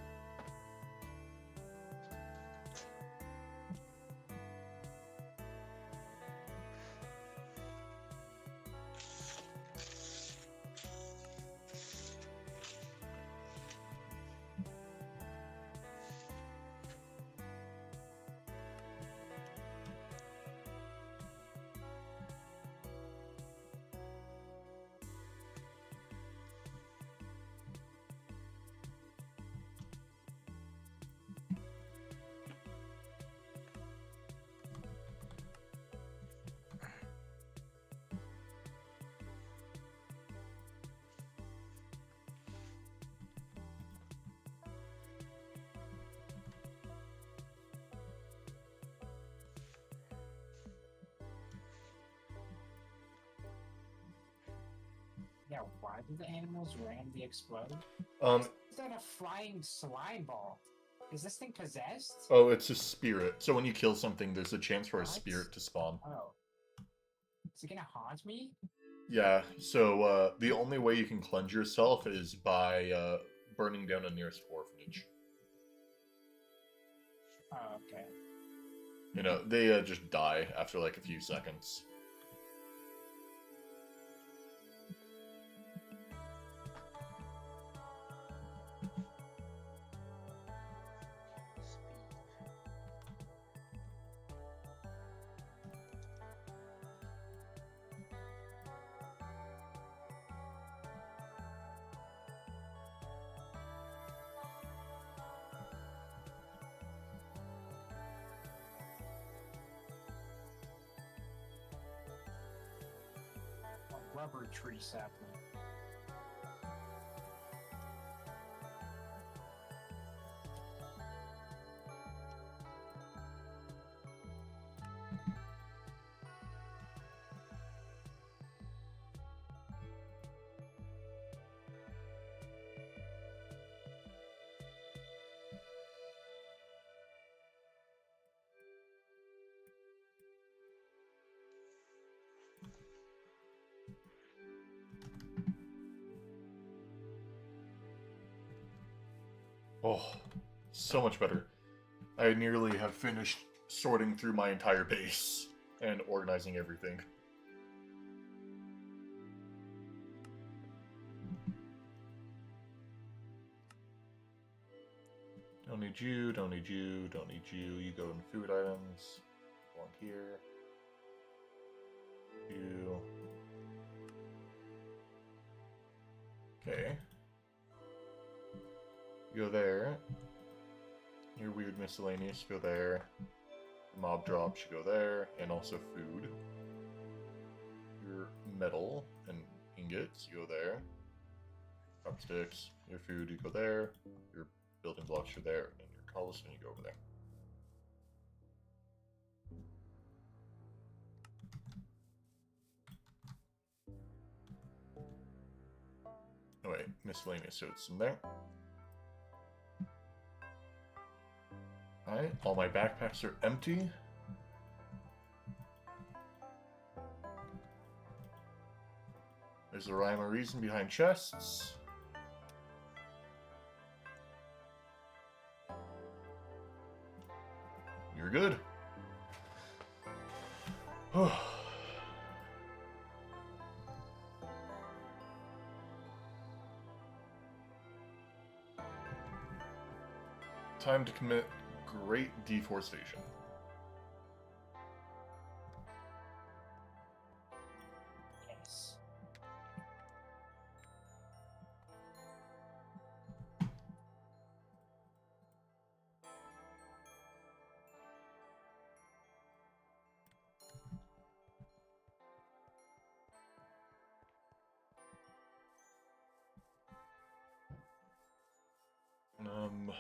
Yeah, why do the animals randomly explode? Um, Is that a flying slime ball? Is this thing possessed? oh, it's a spirit. So when you kill something, there's a chance for a What? spirit to spawn. Oh. Is it gonna haunt me? Yeah, so the only way you can cleanse yourself is by burning down a nearest orphanage. Oh, okay. You know, they just die after like a few seconds. rubber tree sapling. Oh, so much better. I nearly have finished sorting through my entire base and organizing everything. Don't need you, don't need you, don't need you. You go in food items. Belong here. You. Okay. You go there. Your weird miscellaneous, go there. Mob drop should go there, and also food. Your metal and ingots, you go there. Chopsticks, your food, you go there. Your building blocks are there, and your cobblestone, you go over there. Oh wait, miscellaneous, so it's in there. Alright, all my backpacks are empty. There's a rhyme or reason behind chests. You're good. Time to commit great deforestation. Yes. Um...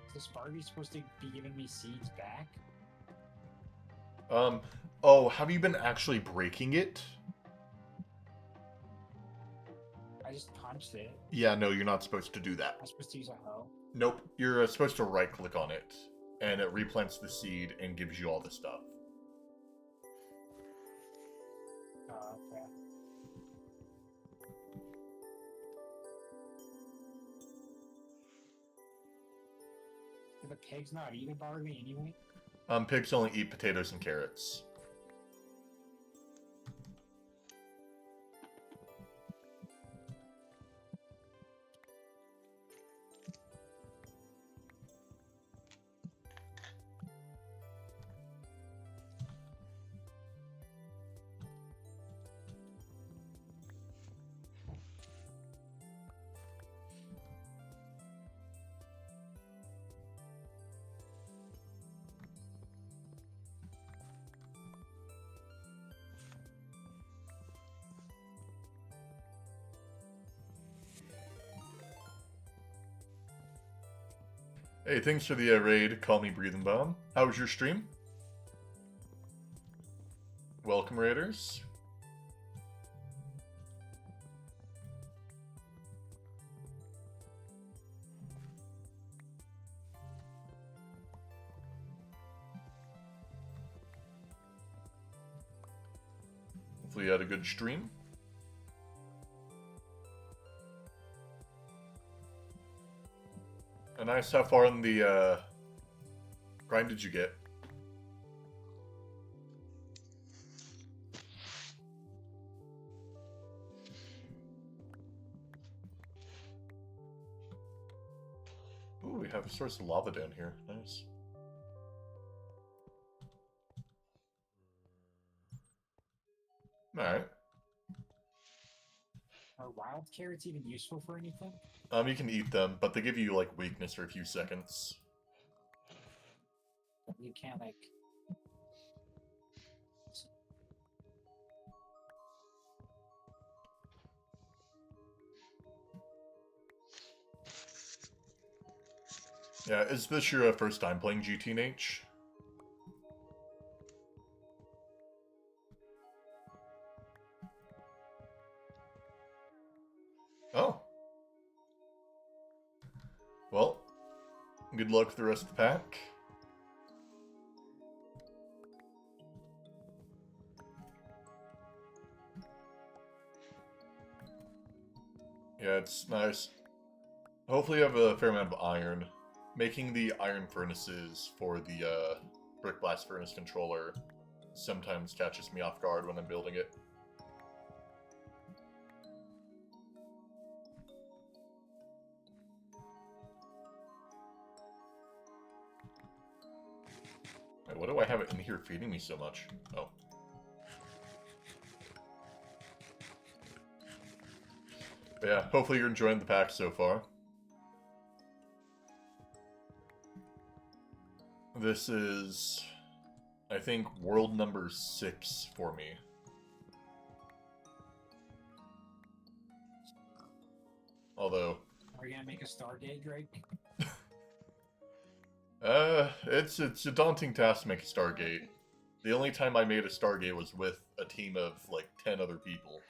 Is this Barbie supposed to be giving me seeds back? Oh, have you been actually breaking it? I just punched it. Yeah, no, you're not supposed to do that. I'm supposed to use a hoe. Nope, you're supposed to right-click on it, and it replants the seed and gives you all the stuff. Oh, okay. Do the pigs not eat a Barbie anyway? Pigs only eat potatoes and carrots. Hey, thanks for the raid. Call me Breathing Bomb. How was your stream? Welcome, Raiders. Hopefully you had a good stream. Nice. How far in the grind did you get? Ooh, we have a source of lava down here. Nice. Alright. Are wild carrots even useful for anything? You can eat them, but they give you, like, weakness for a few seconds. You can't, like... Yeah, is this your first time playing GTNH? Oh. Well, good luck with the rest of the pack. Yeah, it's nice. Hopefully you have a fair amount of iron. Making the iron furnaces for the brick blast furnace controller sometimes catches me off guard when I'm building it. Wait, what do I have in here feeding me so much? Oh. But yeah, hopefully you're enjoying the pack so far. This is, I think, world number 6 for me. Although... Are you gonna make a Stargate, Drake? It's a daunting task to make a Stargate. The only time I made a Stargate was with a team of, like, 10 other people.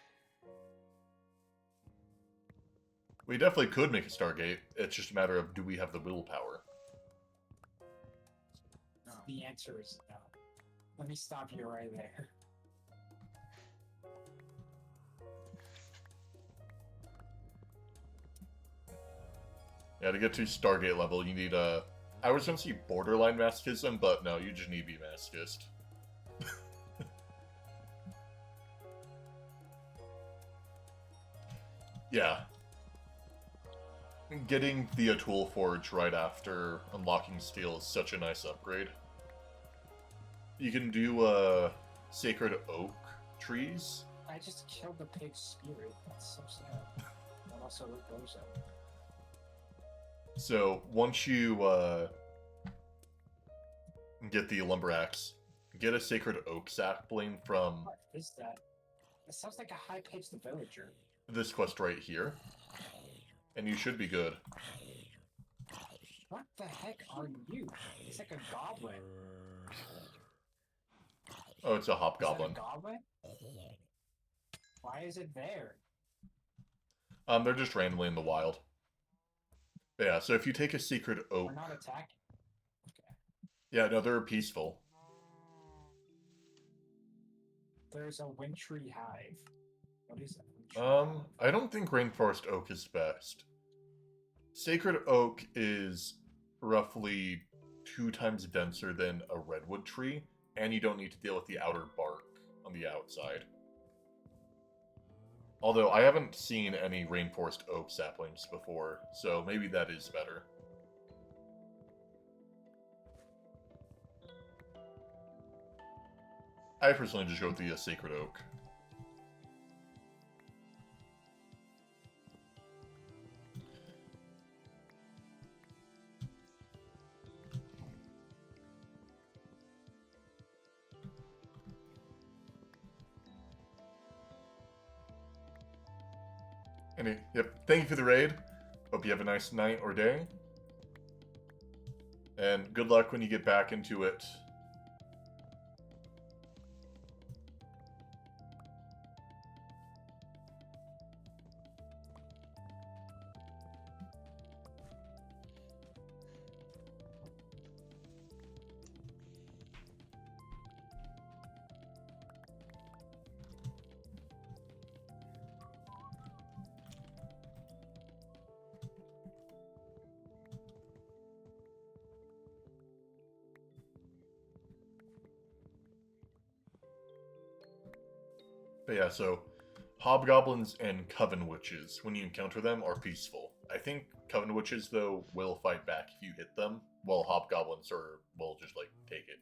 We definitely could make a Stargate. It's just a matter of, do we have the willpower? The answer is no. Let me stop you right there. Yeah, to get to Stargate level, you need I was gonna say borderline masochism, but no, you just need to be masochist. Yeah. Getting the Atool Forge right after unlocking steel is such a nice upgrade. You can do sacred oak trees. I just killed the pig's spirit. That's so sad. That also goes up. So once you get the lumber axe, get a sacred oak sapling from What is that? It sounds like a high-pitched villager. this quest right here, and you should be good. What the heck are you? It's like a goblin. Oh, it's a hobgoblin. Is that a goblin? Why is it there? They're just randomly in the wild. But yeah, so if you take a secret oak... We're not attacking. Okay. Yeah, no, they're peaceful. There's a wintry hive. What is that? I don't think rainforest oak is best. Sacred oak is roughly 2 times denser than a redwood tree, and you don't need to deal with the outer bark on the outside. Although, I haven't seen any rainforest oak saplings before, so maybe that is better. I personally just go with the sacred oak. Yep, thank you for the raid. Hope you have a nice night or day. And good luck when you get back into it. But yeah, so hobgoblins and coven witches, when you encounter them, are peaceful. I think coven witches, though, will fight back if you hit them, while hobgoblins will just, like, take it.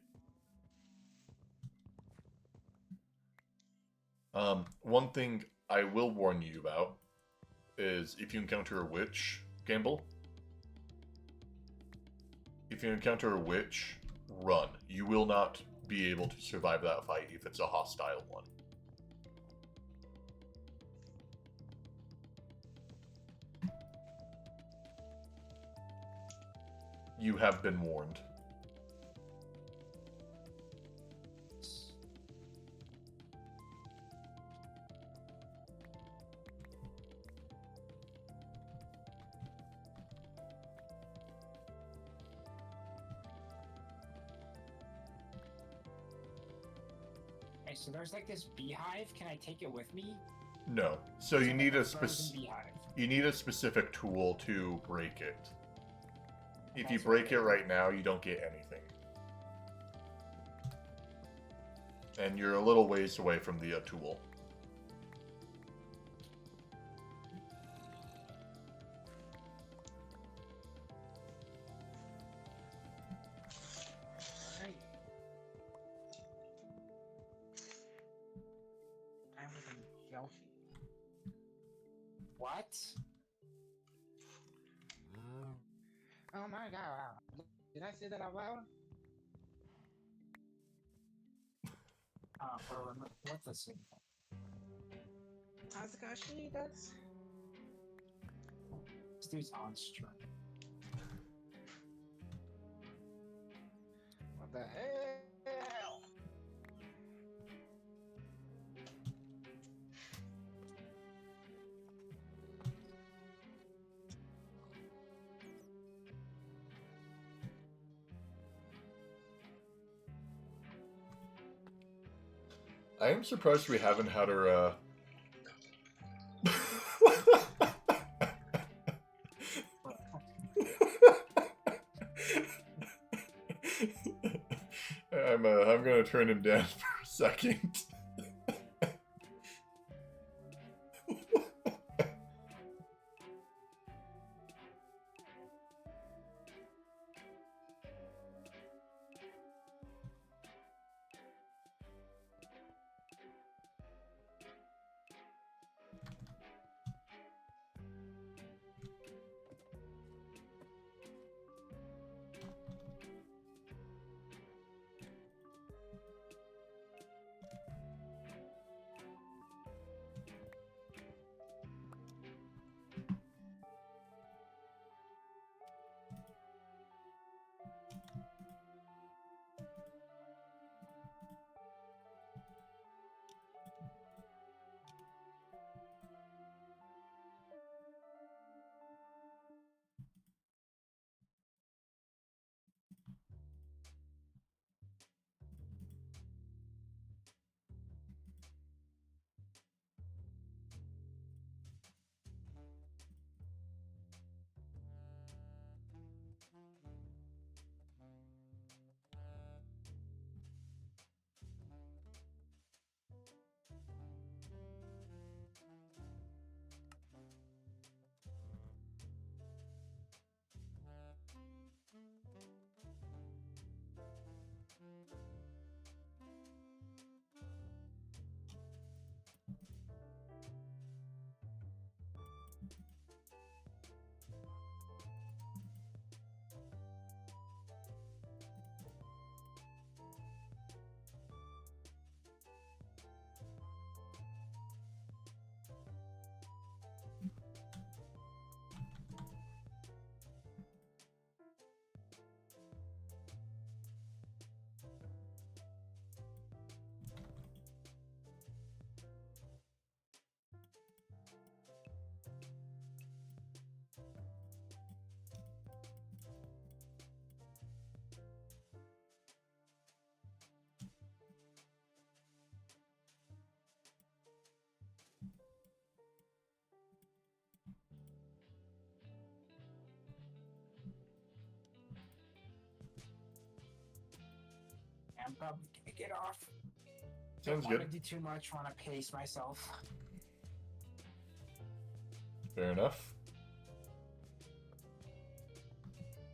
One thing I will warn you about is if you encounter a witch, Gamble, if you encounter a witch, run. You will not be able to survive that fight if it's a hostile one. You have been warned. Okay, so there's like this beehive. Can I take it with me? No. So you need a Frozen beehive. you need a specific tool to break it. If you That's break okay. it right now, you don't get anything. And you're a little ways away from the tool. Alright. I'm with a Delphi. What? Oh my god. Did I say that out loud? What's this thing? Tazakashi does? This dude's on stream. What the hell? I am surprised we haven't had her, I'm gonna turn him down for a second. probably gonna get off. Sounds Don't want good. to do too much. Want to pace myself. Fair enough.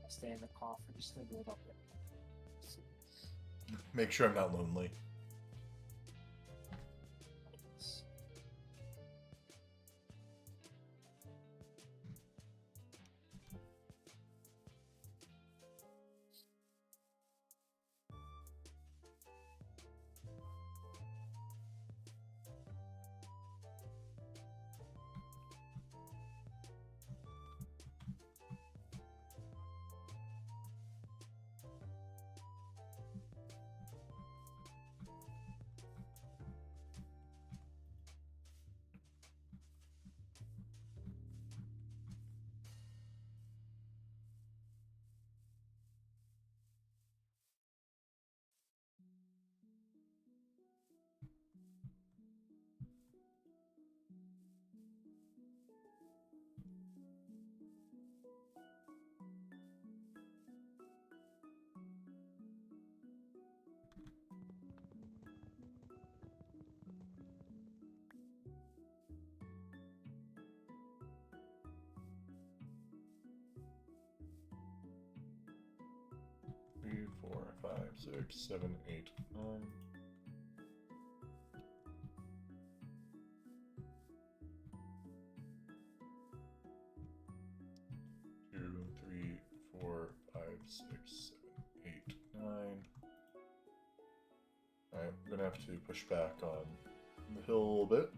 Stay in the car for just a little bit. Make sure I'm not lonely. Three, 4, 5, 6, 7, 8, 9. Two, 3, 4, 5, 6, 7, 8, 9. Alright, I'm gonna have to push back on the hill a little bit.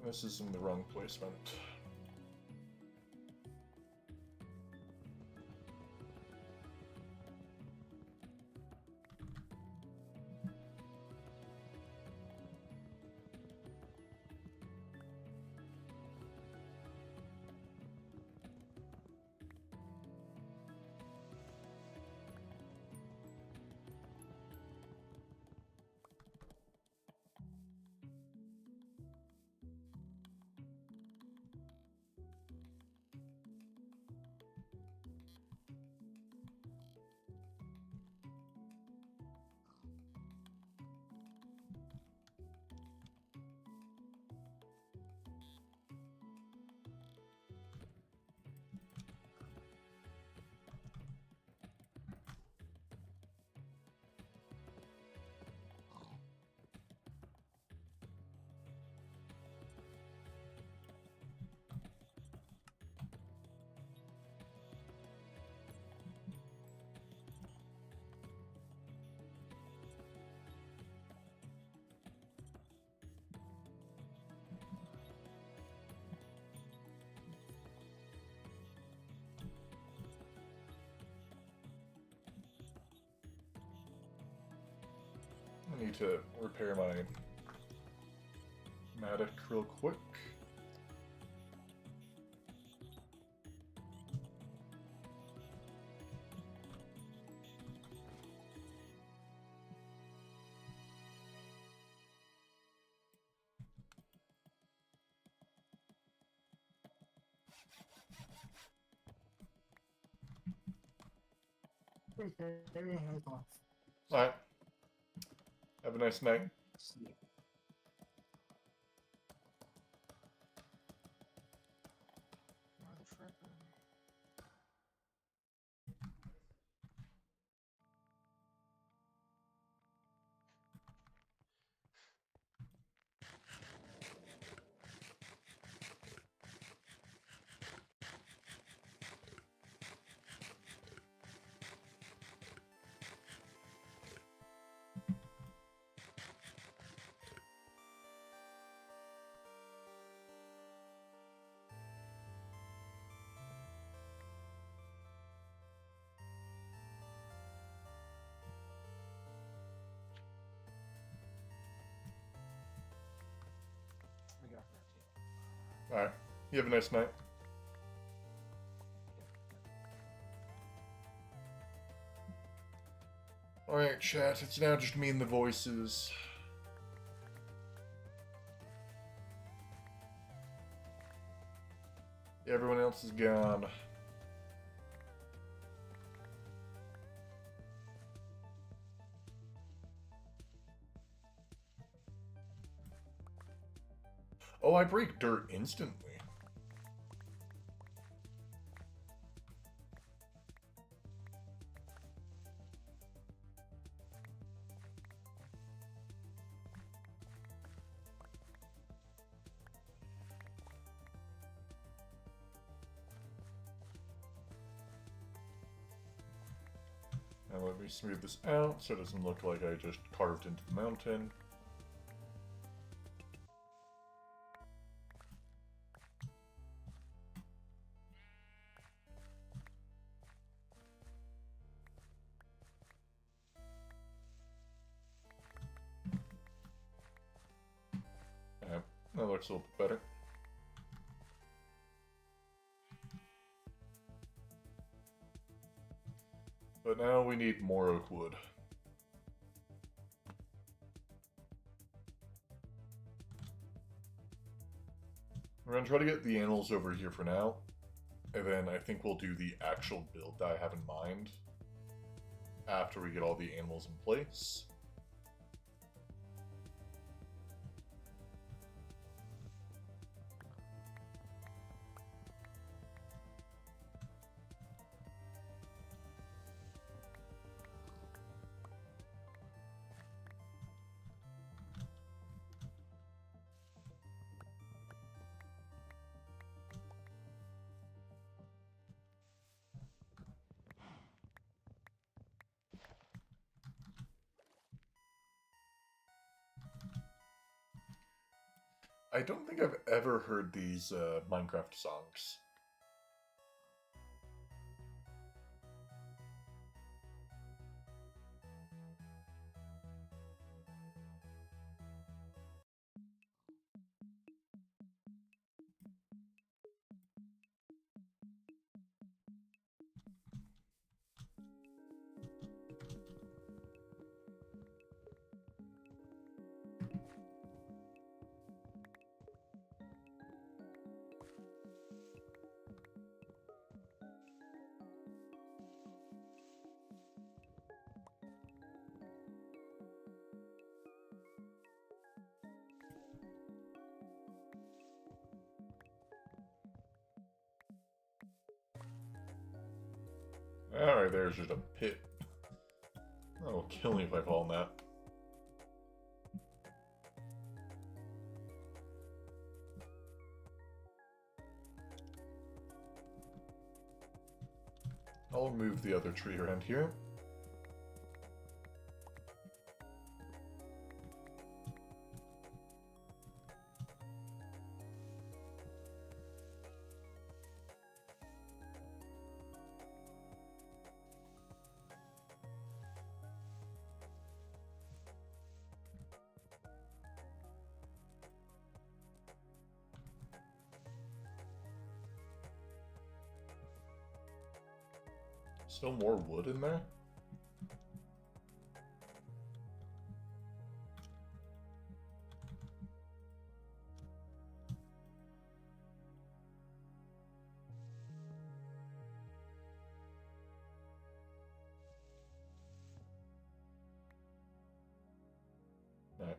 This is in the wrong placement. I need to repair my Matic real quick. Alright. Have a nice night. Motherfucker. I get off that too. Alright. You have a nice night. Alright, chat. It's now just me and the voices. else is gone. Oh, I break dirt instantly. Now let me smooth this out so it doesn't look like I just carved into the mountain. Yeah, that looks a little bit better. But now we need more oak wood. We're gonna try to get the animals over here for now, and then I think we'll do the actual build that I have in mind after we get all the animals in place. I don't think I've ever heard these Minecraft songs. Alright, there's just a pit. That'll kill me if I fall in that. I'll move the other tree around here. Still more wood in there? Alright.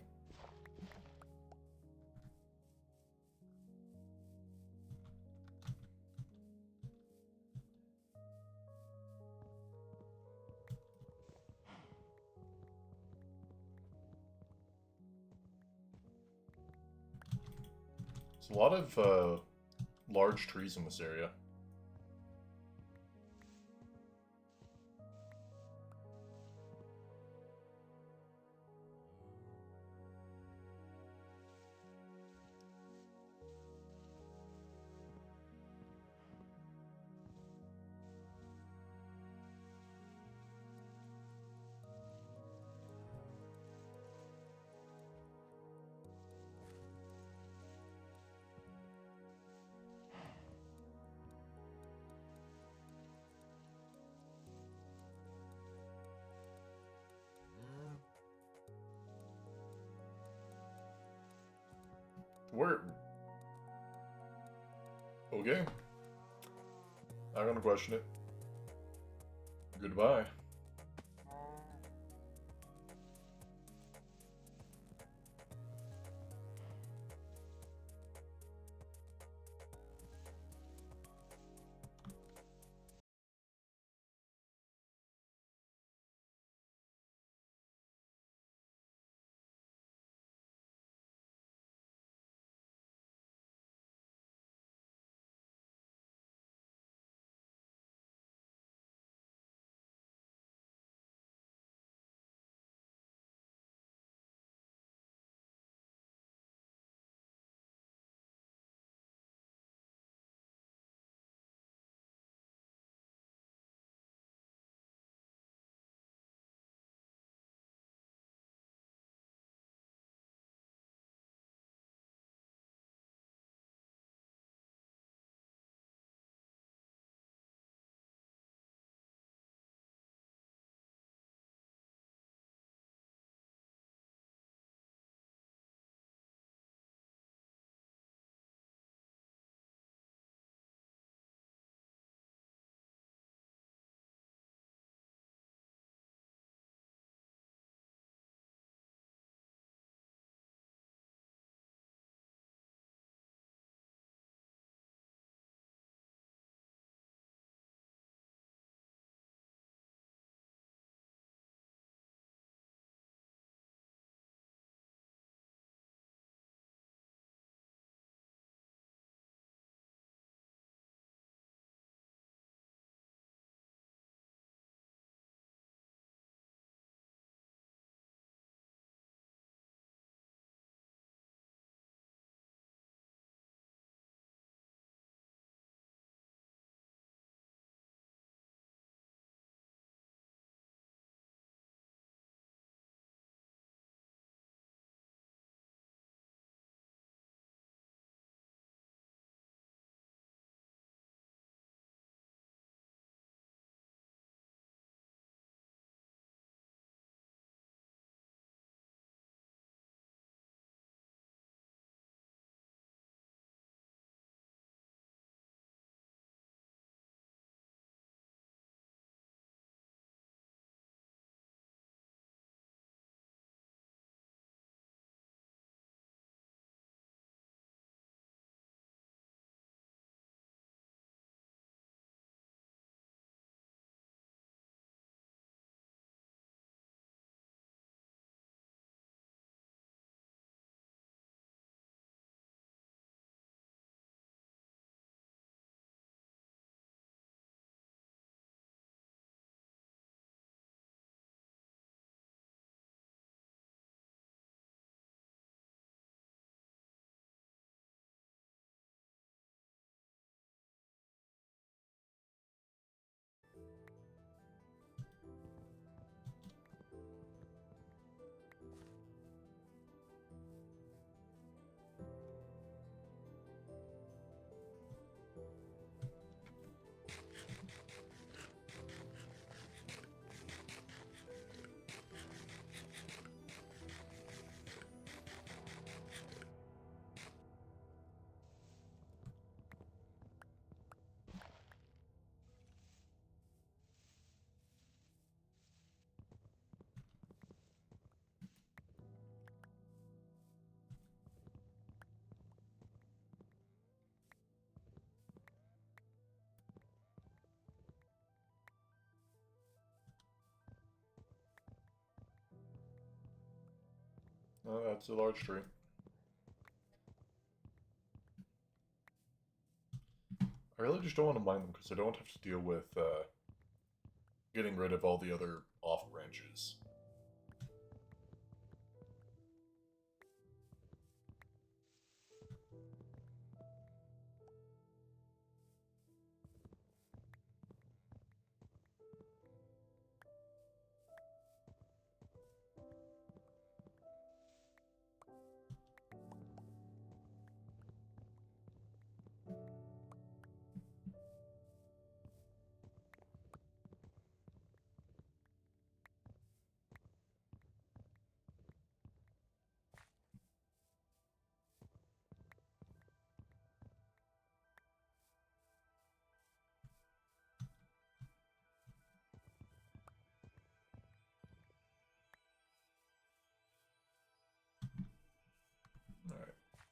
There's a lot of large trees in this area. Where? Okay. Not gonna question it. Goodbye. Oh, that's a large tree. I really just don't want to mine them because I don't have to deal with getting rid of all the other off branches.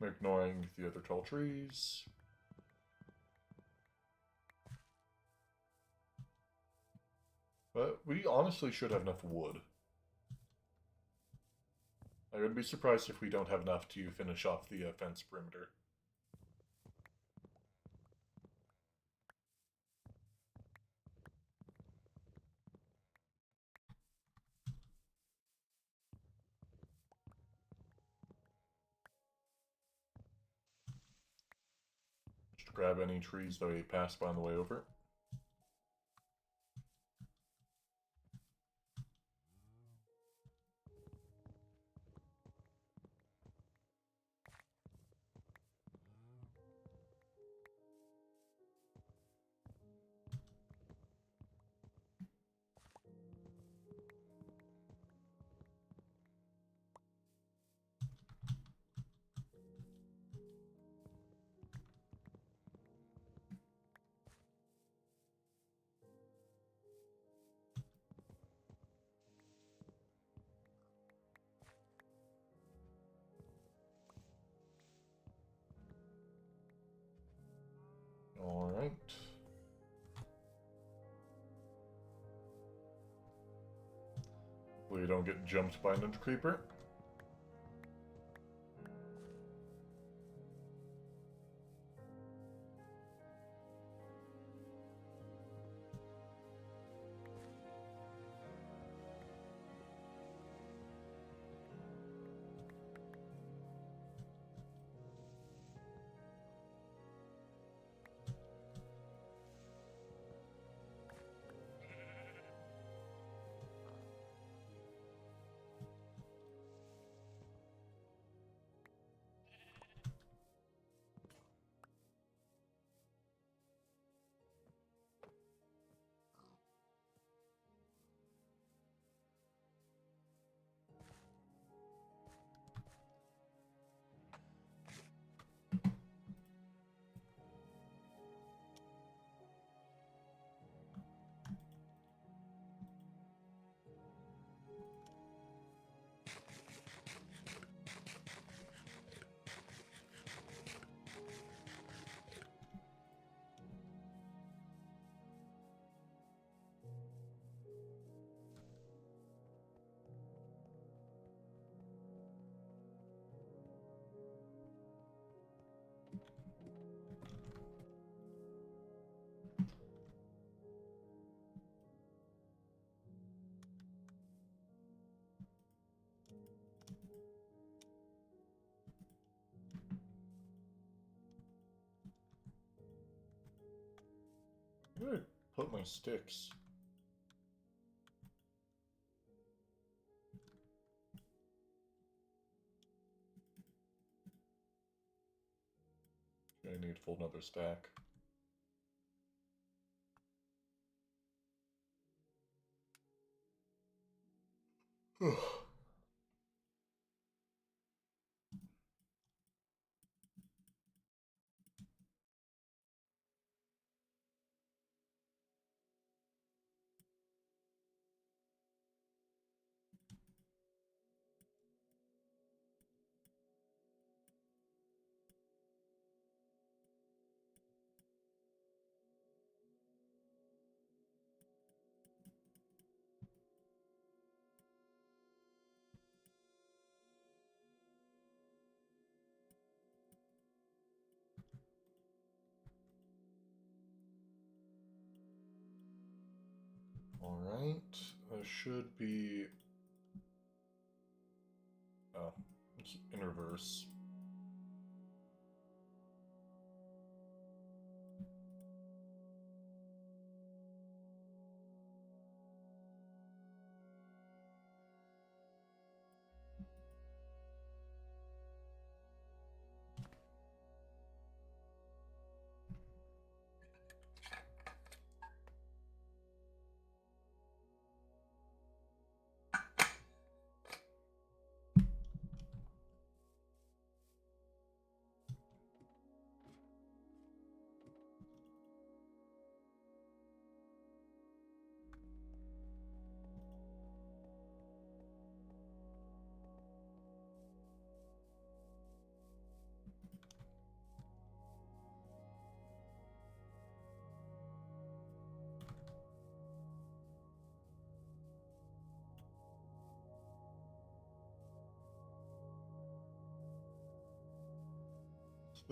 ignoring the other tall trees. But we honestly should have enough wood. I would be surprised if we don't have enough to finish off the fence perimeter. Just grab any trees that we pass by on the way over. Alright. Hopefully you don't get jumped by another creeper. Where did I put my sticks? I need to fold another stack. Alright, that should be... Oh, it's in reverse.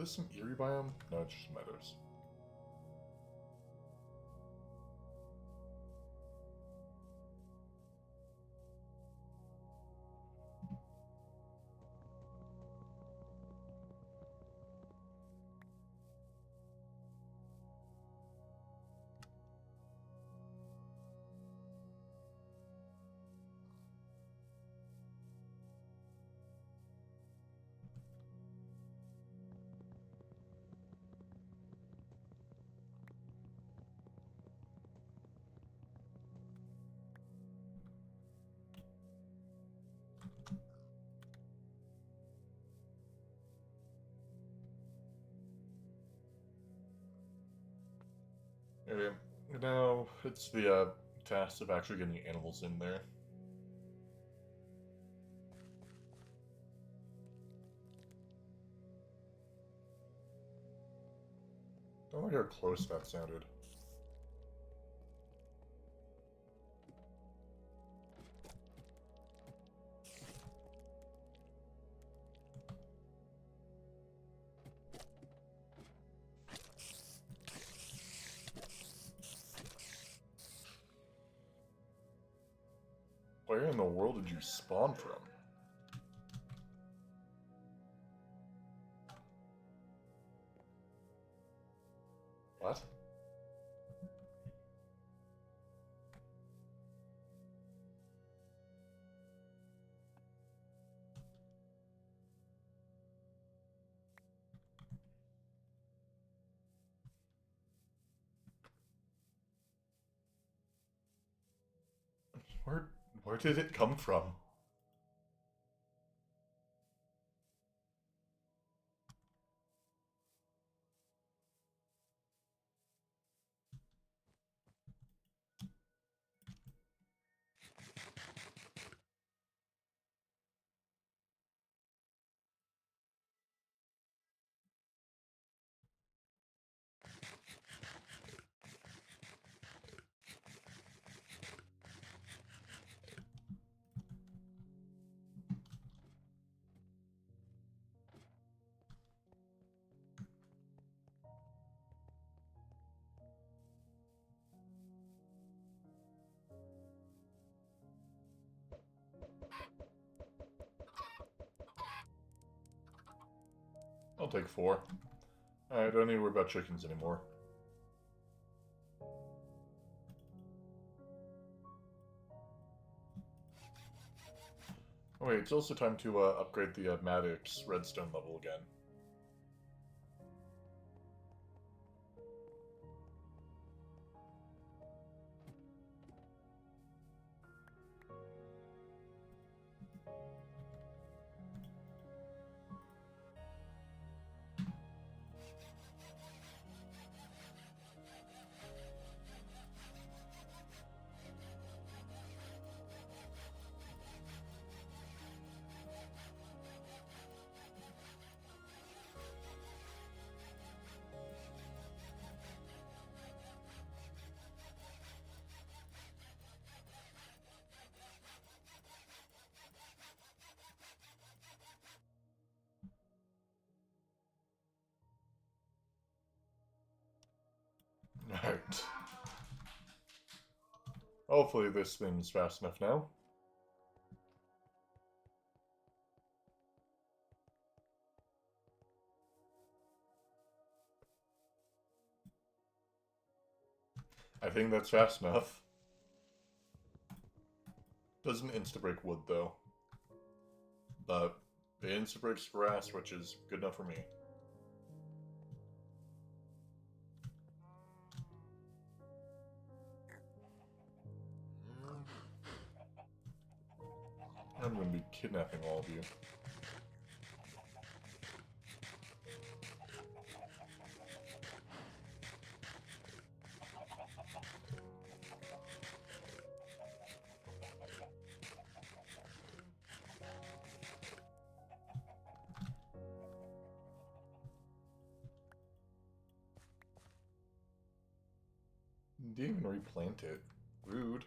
this an eerie biome? No, it's just meadows. Okay, now it's the task of actually getting animals in there. Don't like how close that sounded. Where in the world did you spawn from? What? Where where did it come from? I'll take 4. I don't need to worry about chickens anymore. Oh wait, it's also time to upgrade the Maddox redstone level again. Right. Hopefully this thing's fast enough now. I think that's fast enough. Doesn't insta-break wood, though. But it insta-breaks grass, which is good enough for me. I'm gonna be kidnapping all of you. Didn't even replant it. Rude.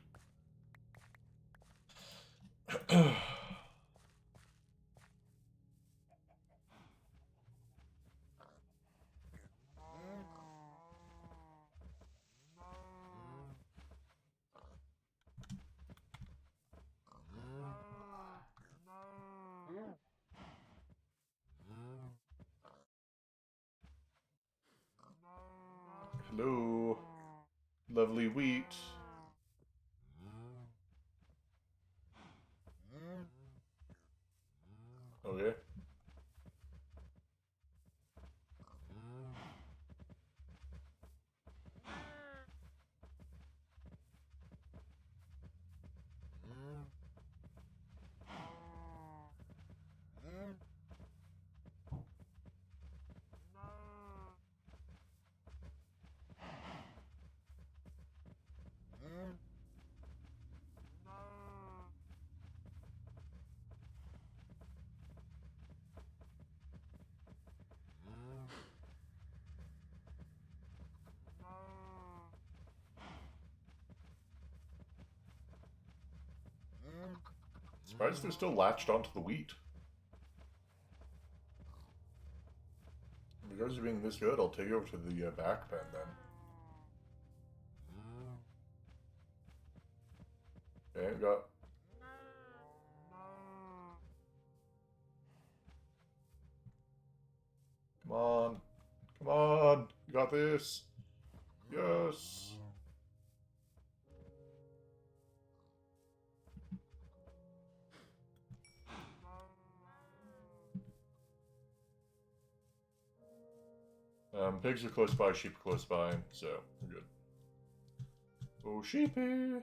Lovely wheat. Okay. Surprised they're still latched onto the wheat. If you guys are being this good, I'll take you over to the back pen then. Okay, got. Come on. Come on. You got this. Yes. Pigs are close by, sheep are close by, so we're good. Oh, sheepy!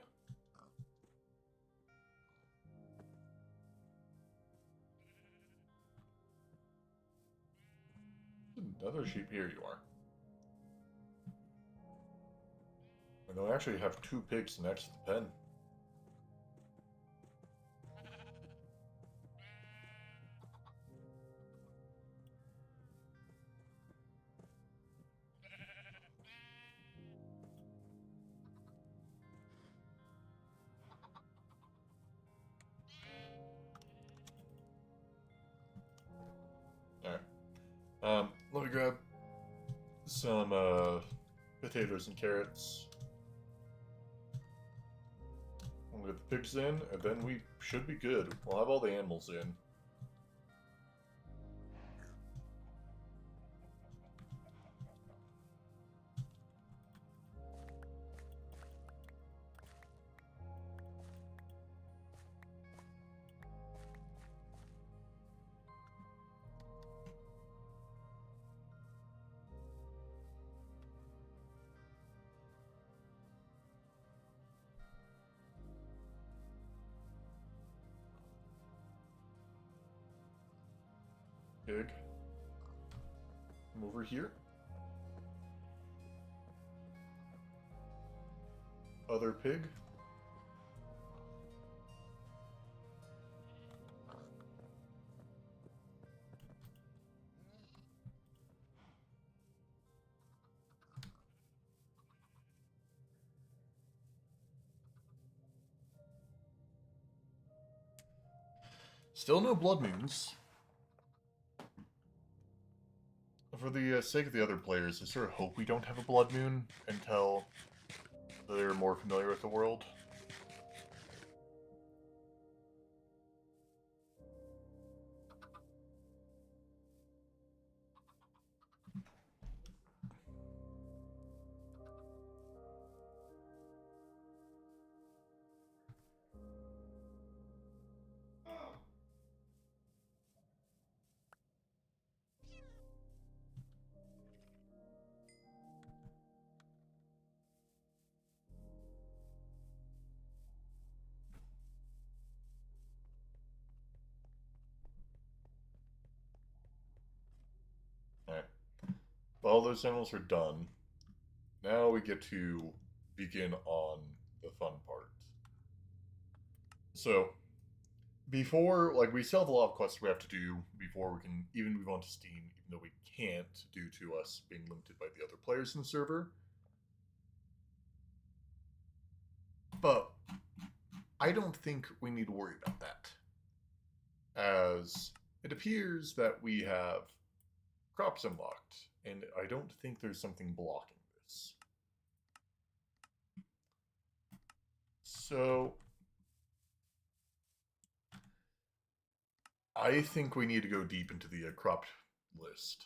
Another sheep. Here you are. And they'll actually have 2 pigs next to the pen. Alright. Let me grab some potatoes and carrots. We'll get the pigs in, and then we should be good. We'll have all the animals in. Pig. Come over here. Other pig. Still no blood moons. For the sake of the other players, I sort of hope we don't have a blood moon until they're more familiar with the world. Alright. All those animals are done. Now we get to begin on the fun part. So, before, like, we still have a lot of quests we have to do before we can even move on to Steam, even though we can't due to us being limited by the other players in the server. But I don't think we need to worry about that, as it appears that we have crops unlocked, and I don't think there's something blocking this. So I think we need to go deep into the crop list.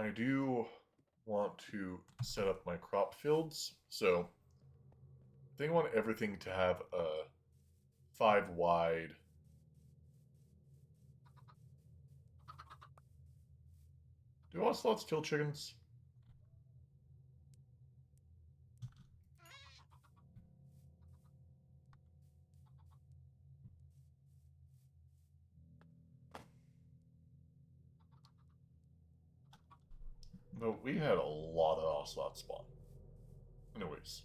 I do want to set up my crop fields, so I think I want everything to have a 5 wide. Do ocelots kill chickens? No, we had a lot of ocelot spawn. Anyways.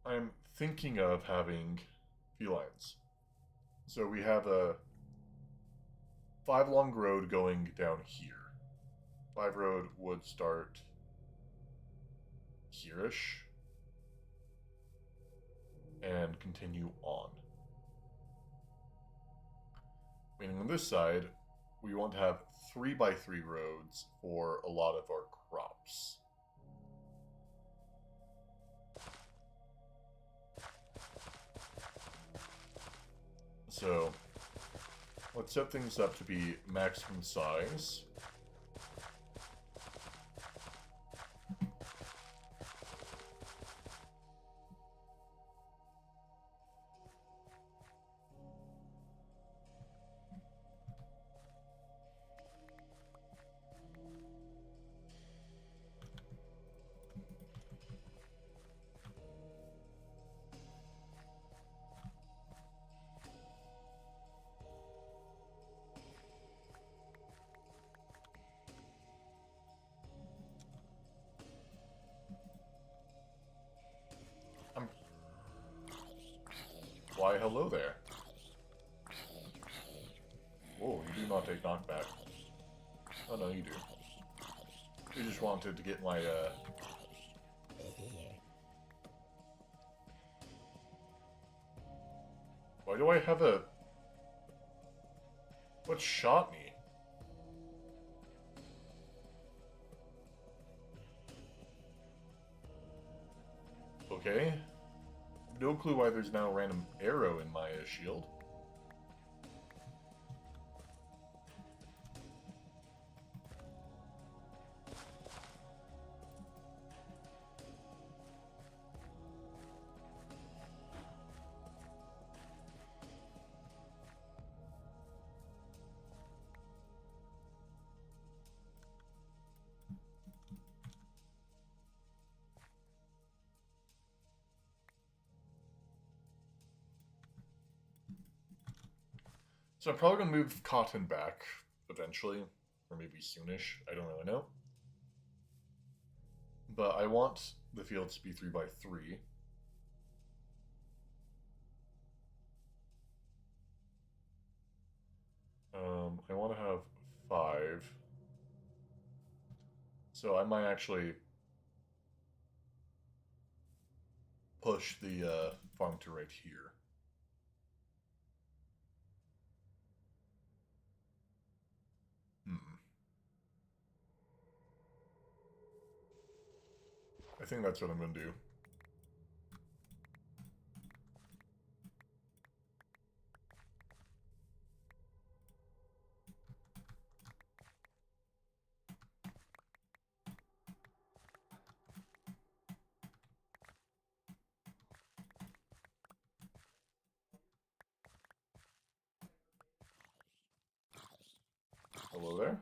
I'm thinking of having felines. So we have a 5 long road going down here. 5 road would start here-ish and continue on. Meaning on this side, we want to have 3x3 roads for a lot of our crops. So let's set things up to be maximum size. Why, hello there. Whoa, you do not take knockback. Oh no, you do. You just wanted to get my, Why do I have a... What shot me? Okay. No clue why there's now a random arrow in my shield. So I'm probably going to move cotton back eventually, or maybe soonish. I don't really know. But I want the fields to be 3x3. I want to have 5. So I might actually push the farm to right here. I think that's what I'm going to do. Hello there?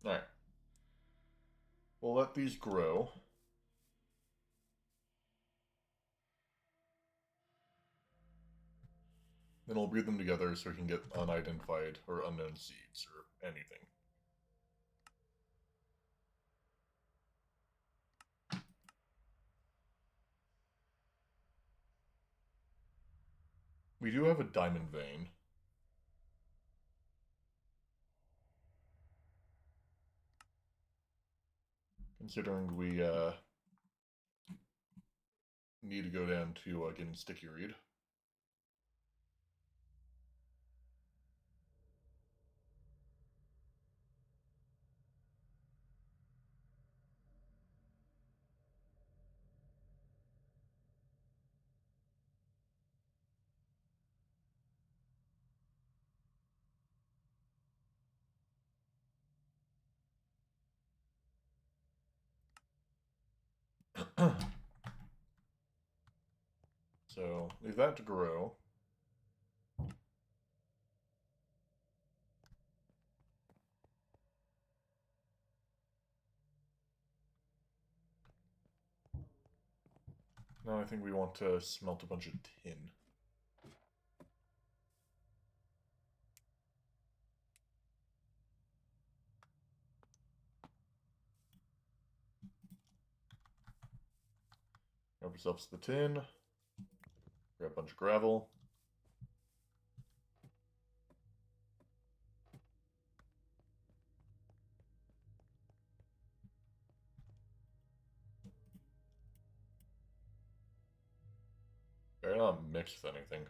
Alright. We'll let these grow. Then we'll breed them together so we can get unidentified or unknown seeds or anything. We do have a diamond vein. Considering we need to go down to getting sticky reed. So leave that to grow. Now I think we want to smelt a bunch of tin. Grab ourselves the tin. Grab a bunch of gravel. Better not mix with anything.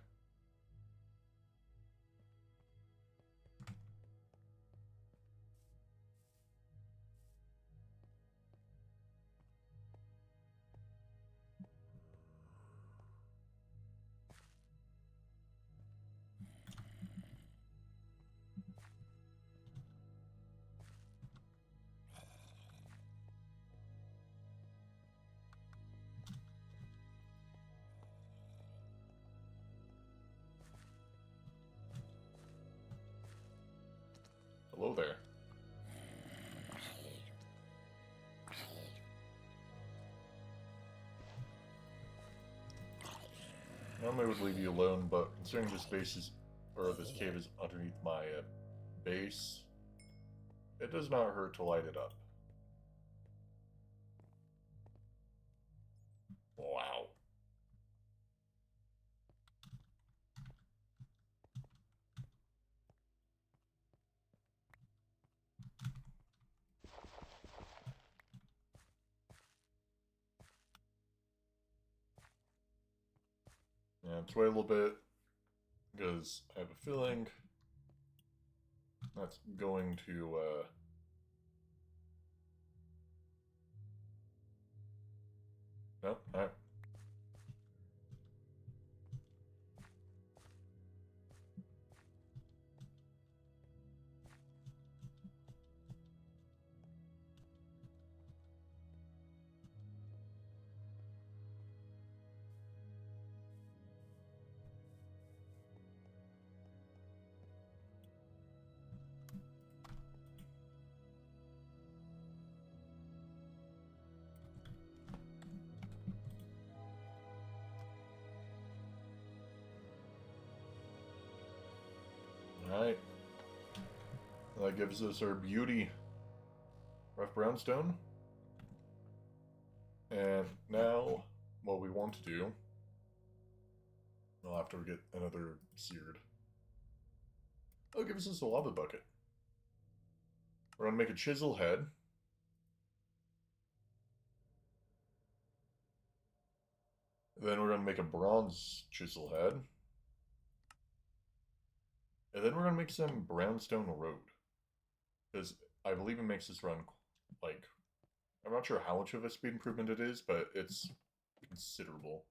Hello there. Normally I would leave you alone, but considering this base is, or this cave is underneath my base, it does not hurt to light it up. Wow. Yeah, let's wait a little bit, because I have a feeling that's going to, nope, alright. Alright. That gives us our beauty rough brownstone. And now, what we want to do, well, after we get another seared, oh, it gives us a lava bucket. We're going to make a chisel head. Then we're going to make a bronze chisel head. And then we're going to make some brownstone road. Because I believe it makes this run, like, I'm not sure how much of a speed improvement it is, but it's considerable.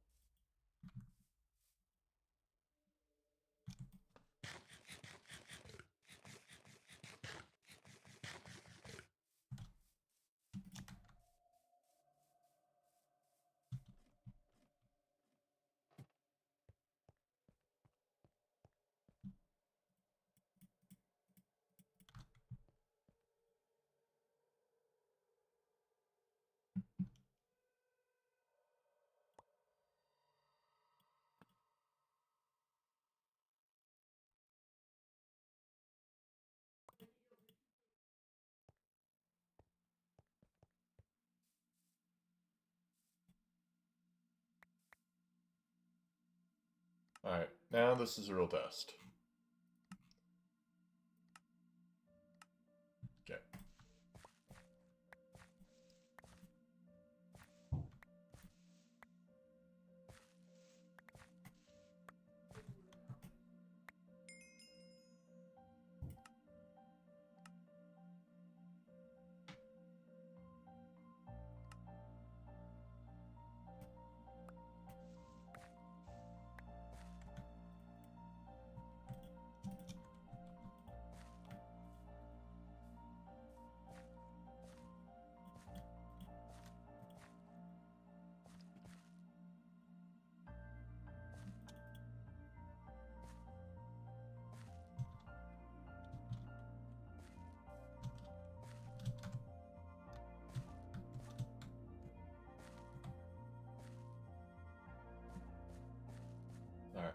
Alright, now this is a real test. Okay. Alright.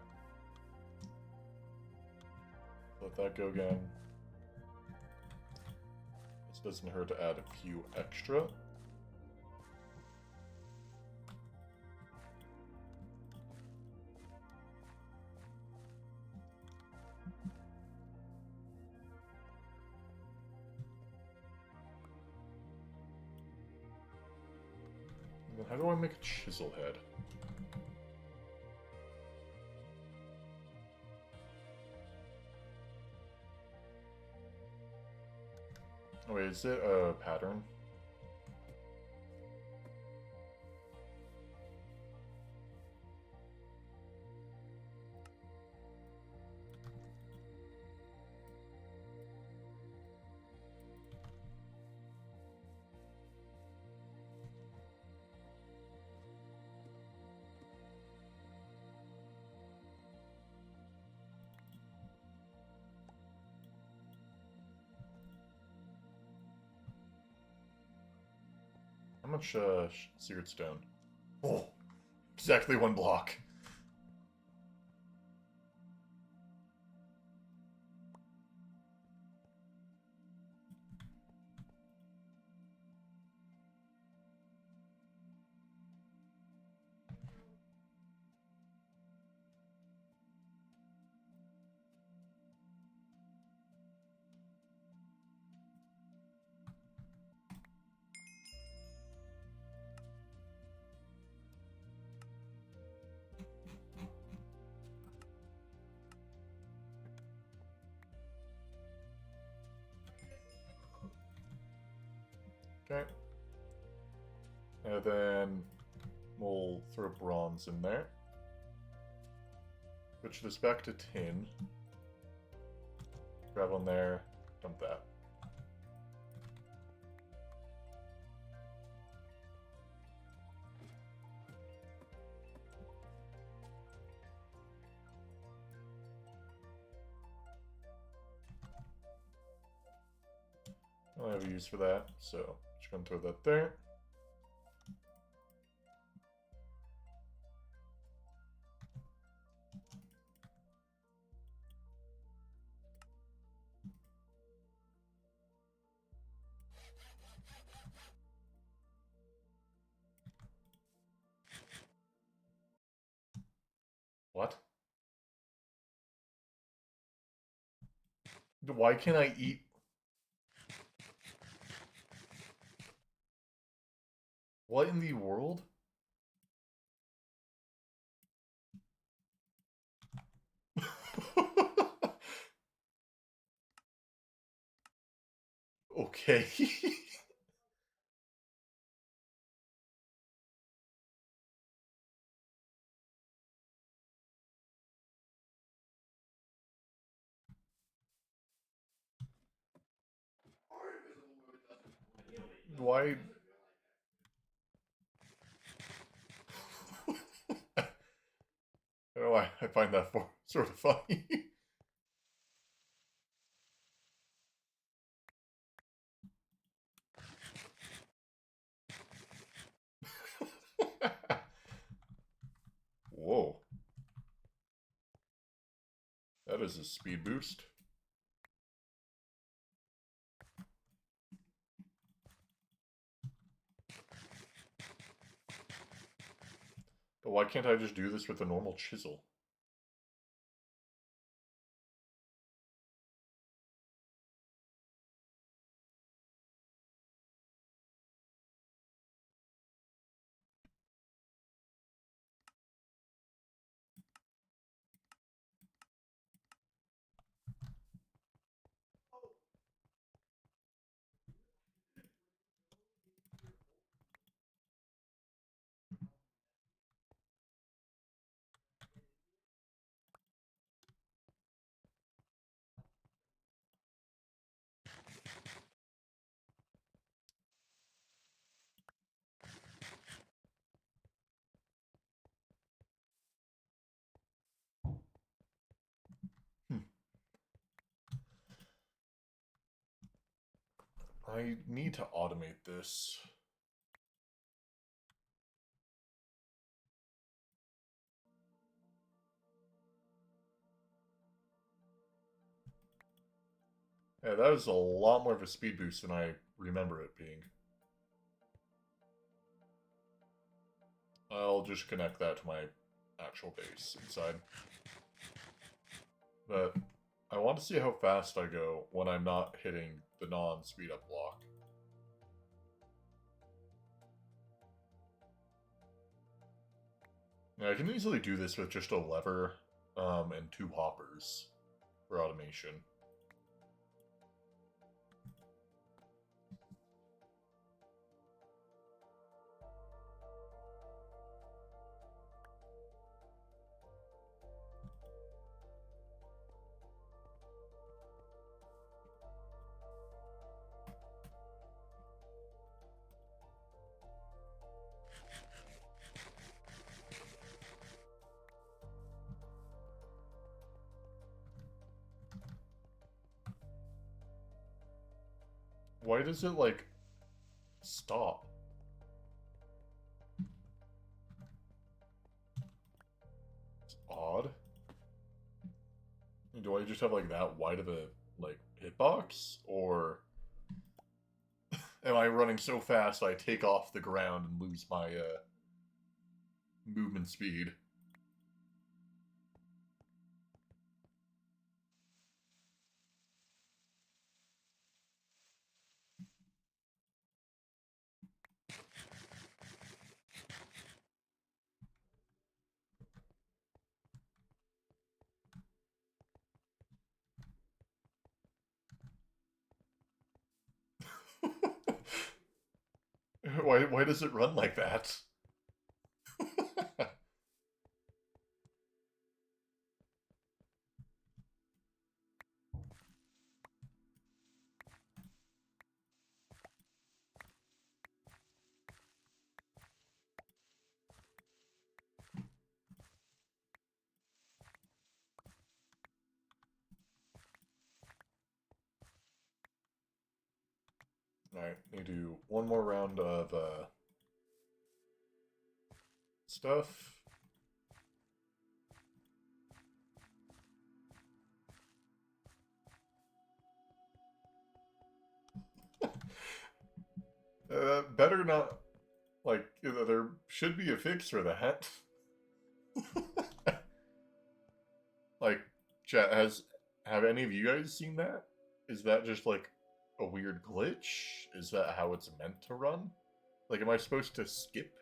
Let that go again. This doesn't hurt to add a few extra. And then how do I make a chisel head? Oh wait, is it a pattern? How much seared stone? Oh, exactly one block. Okay. And then we'll throw bronze in there. Switch this back to tin. Grab one there, dump that. I don't have a use for that, so just gonna throw that there. What? Why can't I eat? What in the world? Okay. Why? I don't know why I find that sort of funny. Whoa. That is a speed boost. But why can't I just do this with a normal chisel? I need to automate this. Yeah, that is a lot more of a speed boost than I remember it being. I'll just connect that to my actual base inside. But I want to see how fast I go when I'm not hitting the non-speed up block. Now, I can easily do this with just a lever and 2 hoppers for automation. Why does it, like, stop? It's odd. Do I just have, like, that wide of a, like, hitbox? Or am I running so fast I take off the ground and lose my, movement speed? Why does it run like that? Alright, need to do one more round of stuff. Better not, like, there should be a fix for that. Like, chat, have any of you guys seen that? Is that just, like, a weird glitch? Is that how it's meant to run? Like, am I supposed to skip?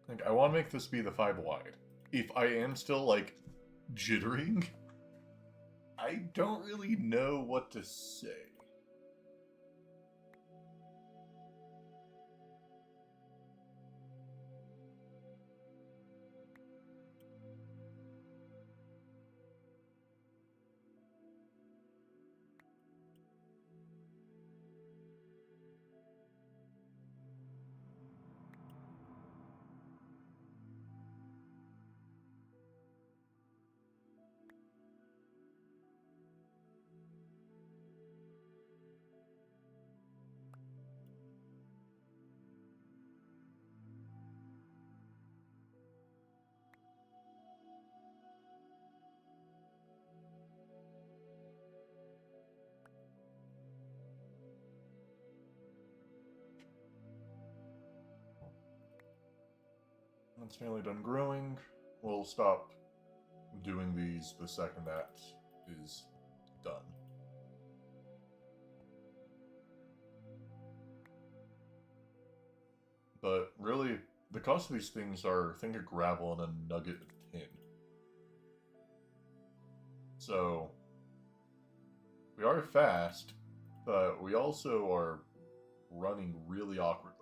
Like, I want to make this be the 5 wide. If I am still, like, jittering, I don't really know what to say. It's nearly done growing. We'll stop doing these the second that is done. But really, the cost of these things are, think of gravel and a nugget of tin. So, we are fast, but we also are running really awkwardly.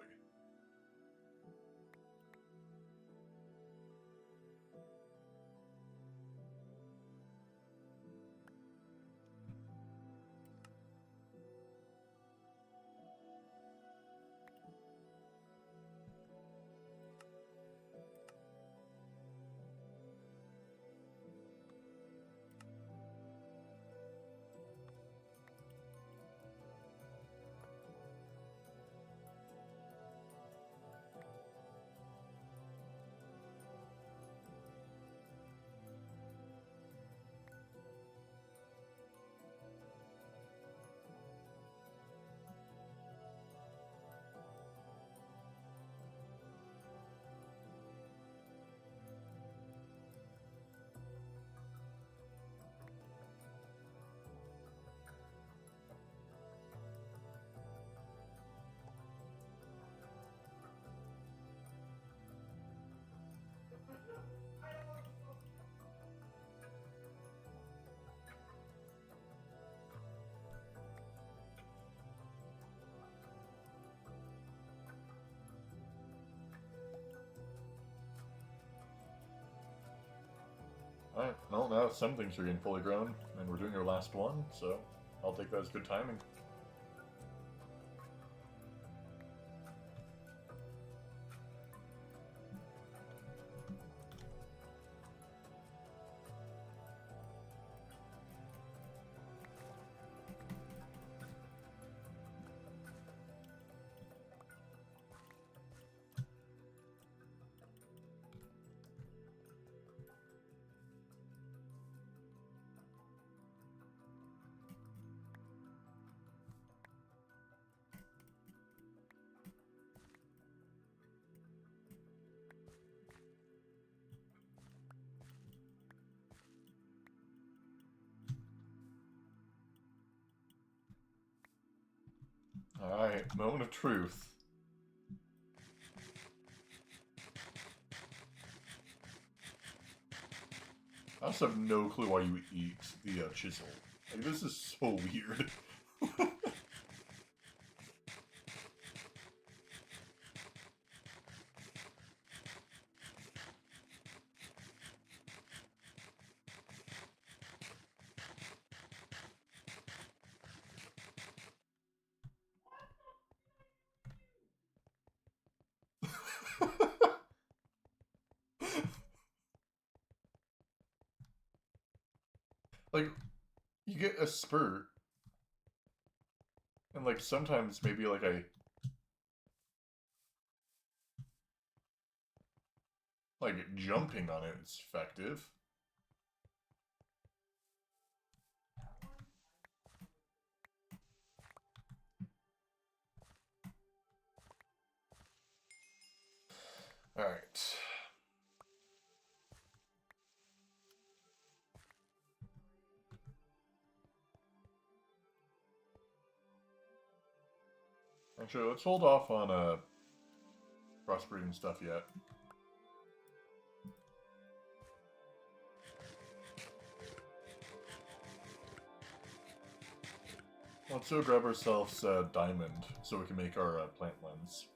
Alright, well now some things are getting fully grown, and we're doing our last one, so I'll take that as good timing. Alright, moment of truth. I also have no clue why you eat the chisel. Like, this is so weird. Like, you get a spurt, and like sometimes maybe like jumping on it is effective. Alright. Actually, let's hold off on crossbreeding stuff yet. Let's go grab ourselves a diamond so we can make our plant lens.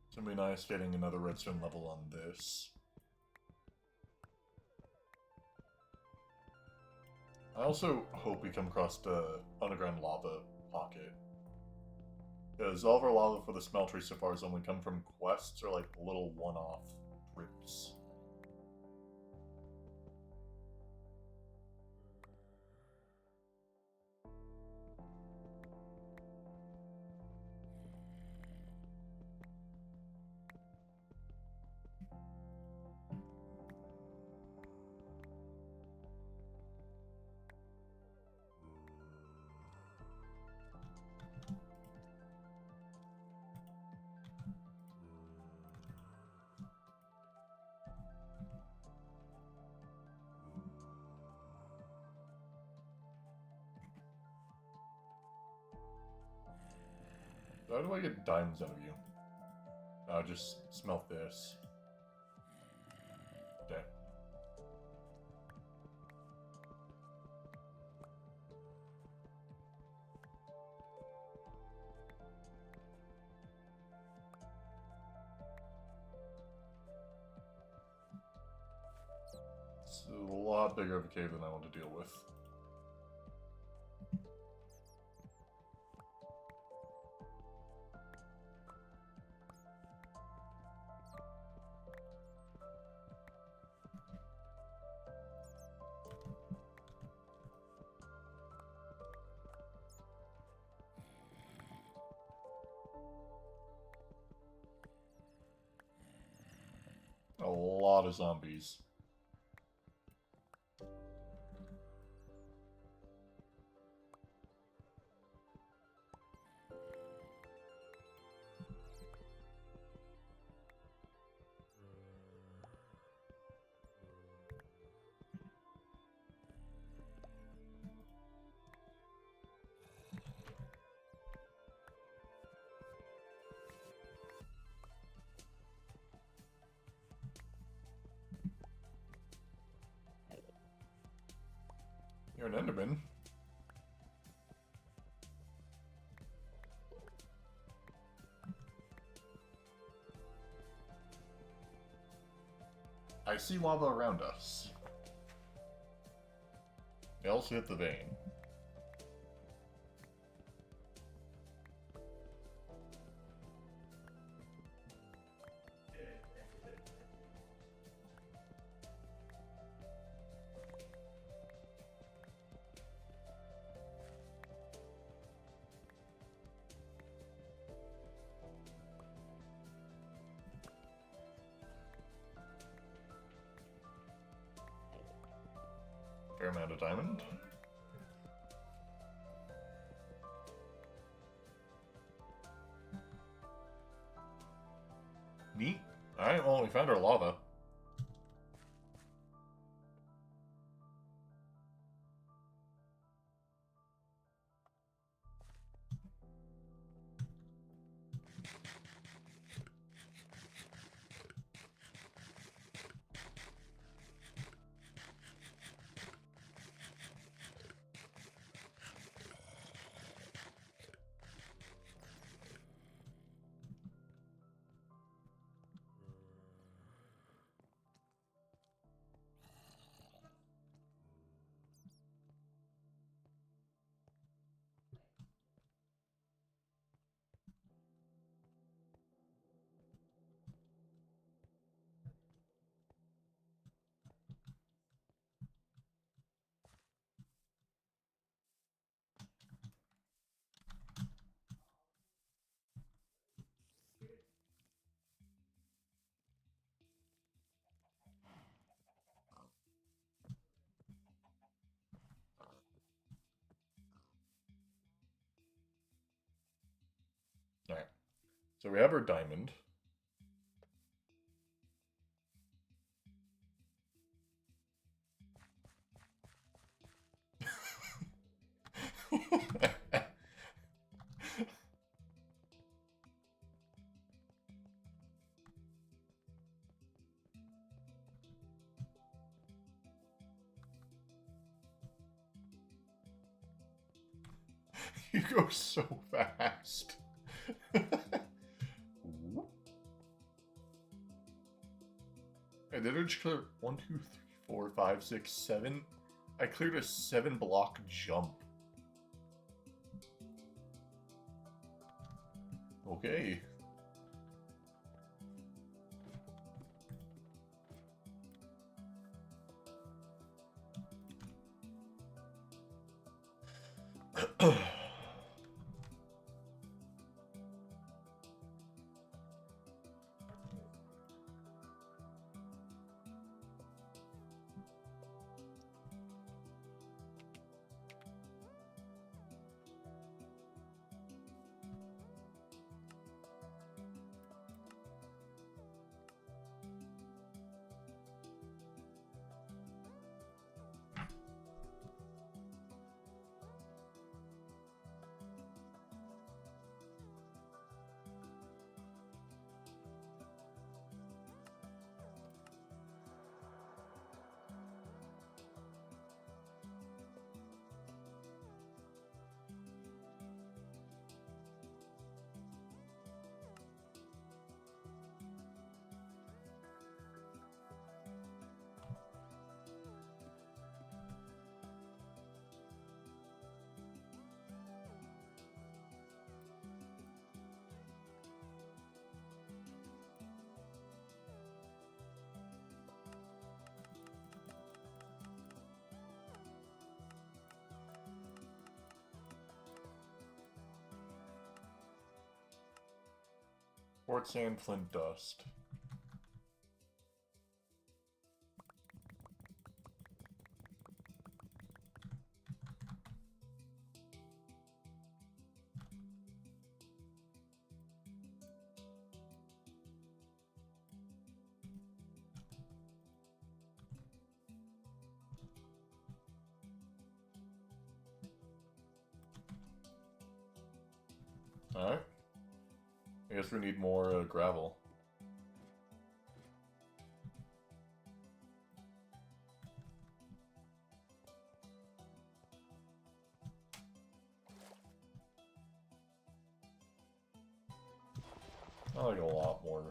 It's gonna be nice getting another redstone level on this. I also hope we come across the underground lava pocket. Because all of our lava for the smeltery so far has only come from quests or like little one-off drips. How do I get diamonds out of you? I'll just smelt this. Okay. It's a lot bigger of a cave than I want to deal with. A lot of zombies. You're an Enderman. I see lava around us. I also hit the vein. Fair amount of diamond. Neat. Alright, well, we found our lava. Alright. So we have our diamond. You go so fast. I did it clear 1, 2, 3, 4, 5, 6, 7. I cleared a 7-block jump. Okay. Quartz sand, flint dust. Alright. I guess we need more gravel. I like a lot more.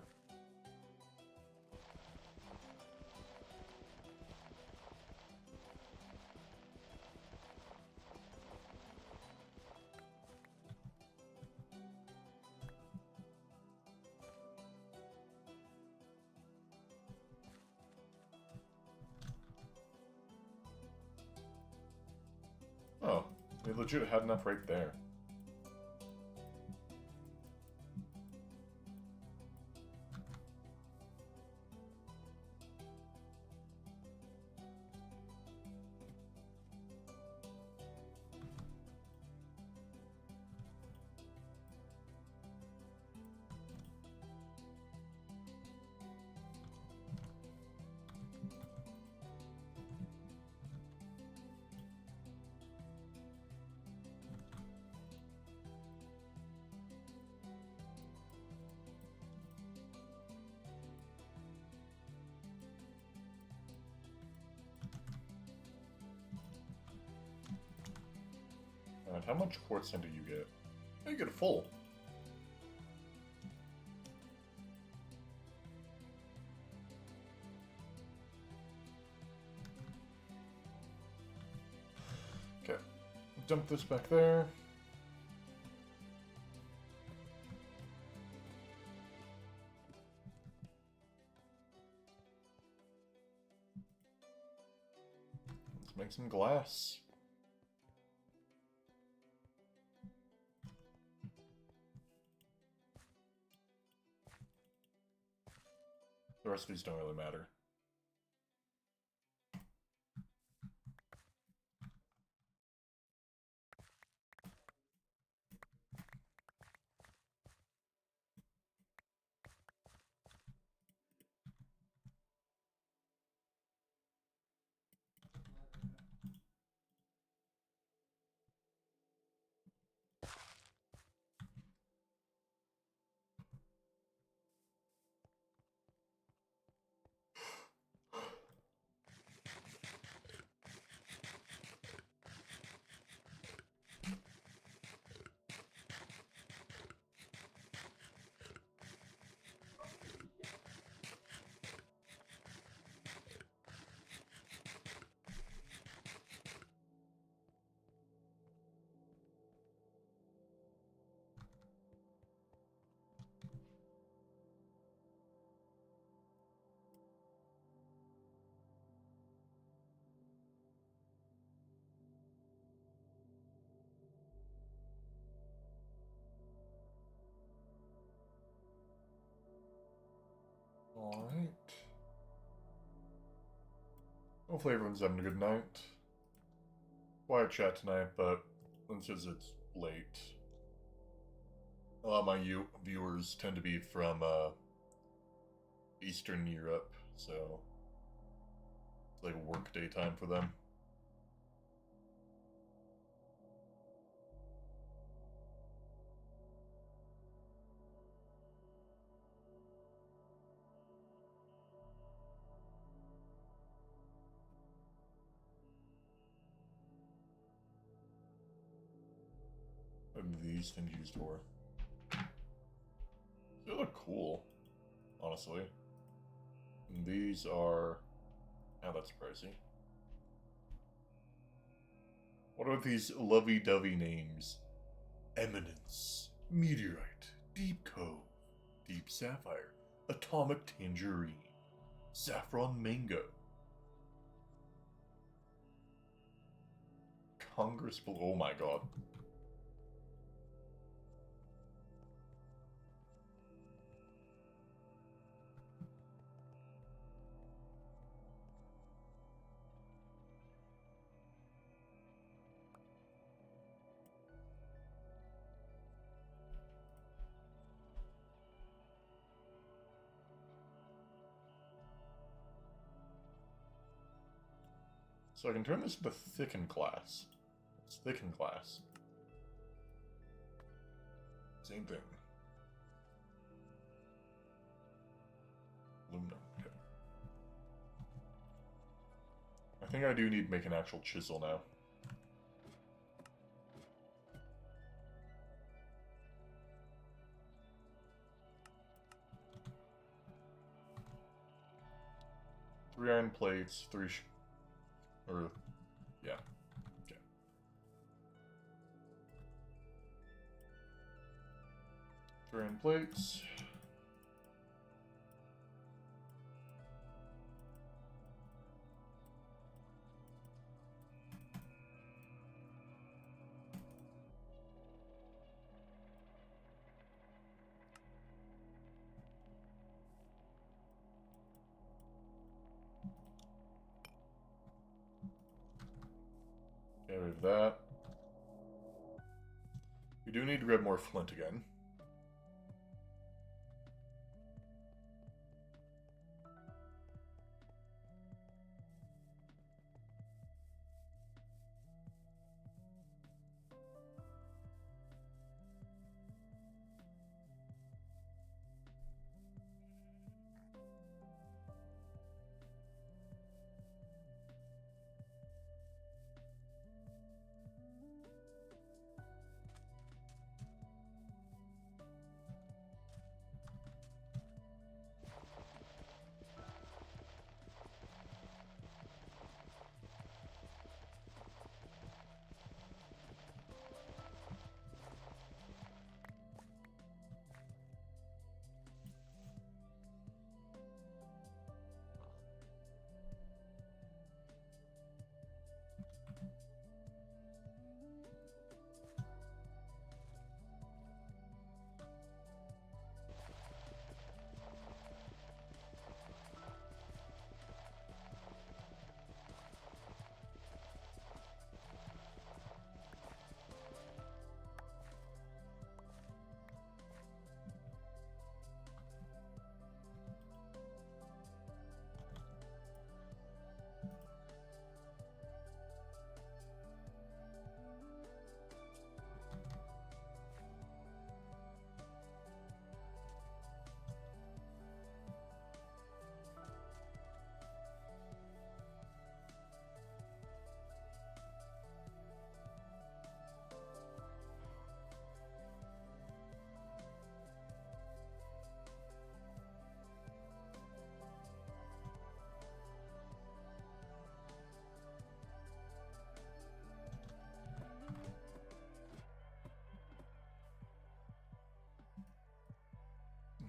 Oh, we legit had enough right there. And how much quartz sand do you get? You get a full. Okay. Dump this back there. Let's make some glass. The rest of these don't really matter. Hopefully everyone's having a good night. Quiet chat tonight, but since it's late, a lot of my viewers tend to be from Eastern Europe, so it's like a work day time for them. What are these things used for? They look cool, honestly. And these are... Oh, that's pricey. What are these lovey-dovey names? Eminence, Meteorite, Deep Cove, Deep Sapphire, Atomic Tangerine, Saffron Mango, Congress... Oh my god. So I can turn this into thicken class. It's thicken class. Same thing. Aluminum. Okay. I think I do need to make an actual chisel now. Three iron plates, yeah. Okay. 3 iron plates. Okay, we have that. We do need to grab more flint again.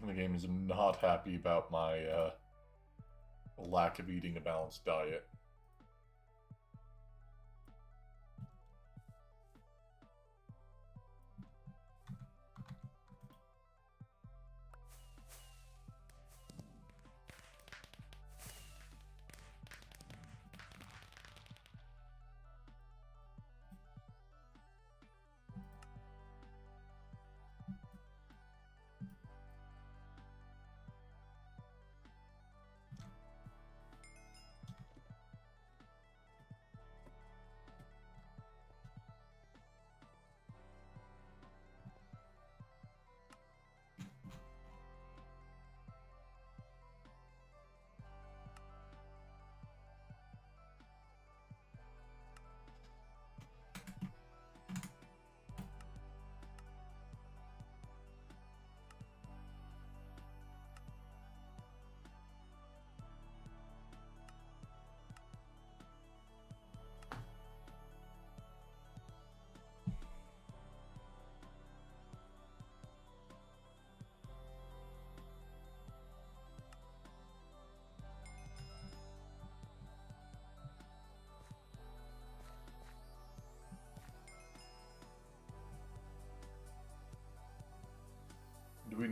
The game is not happy about my lack of eating a balanced diet.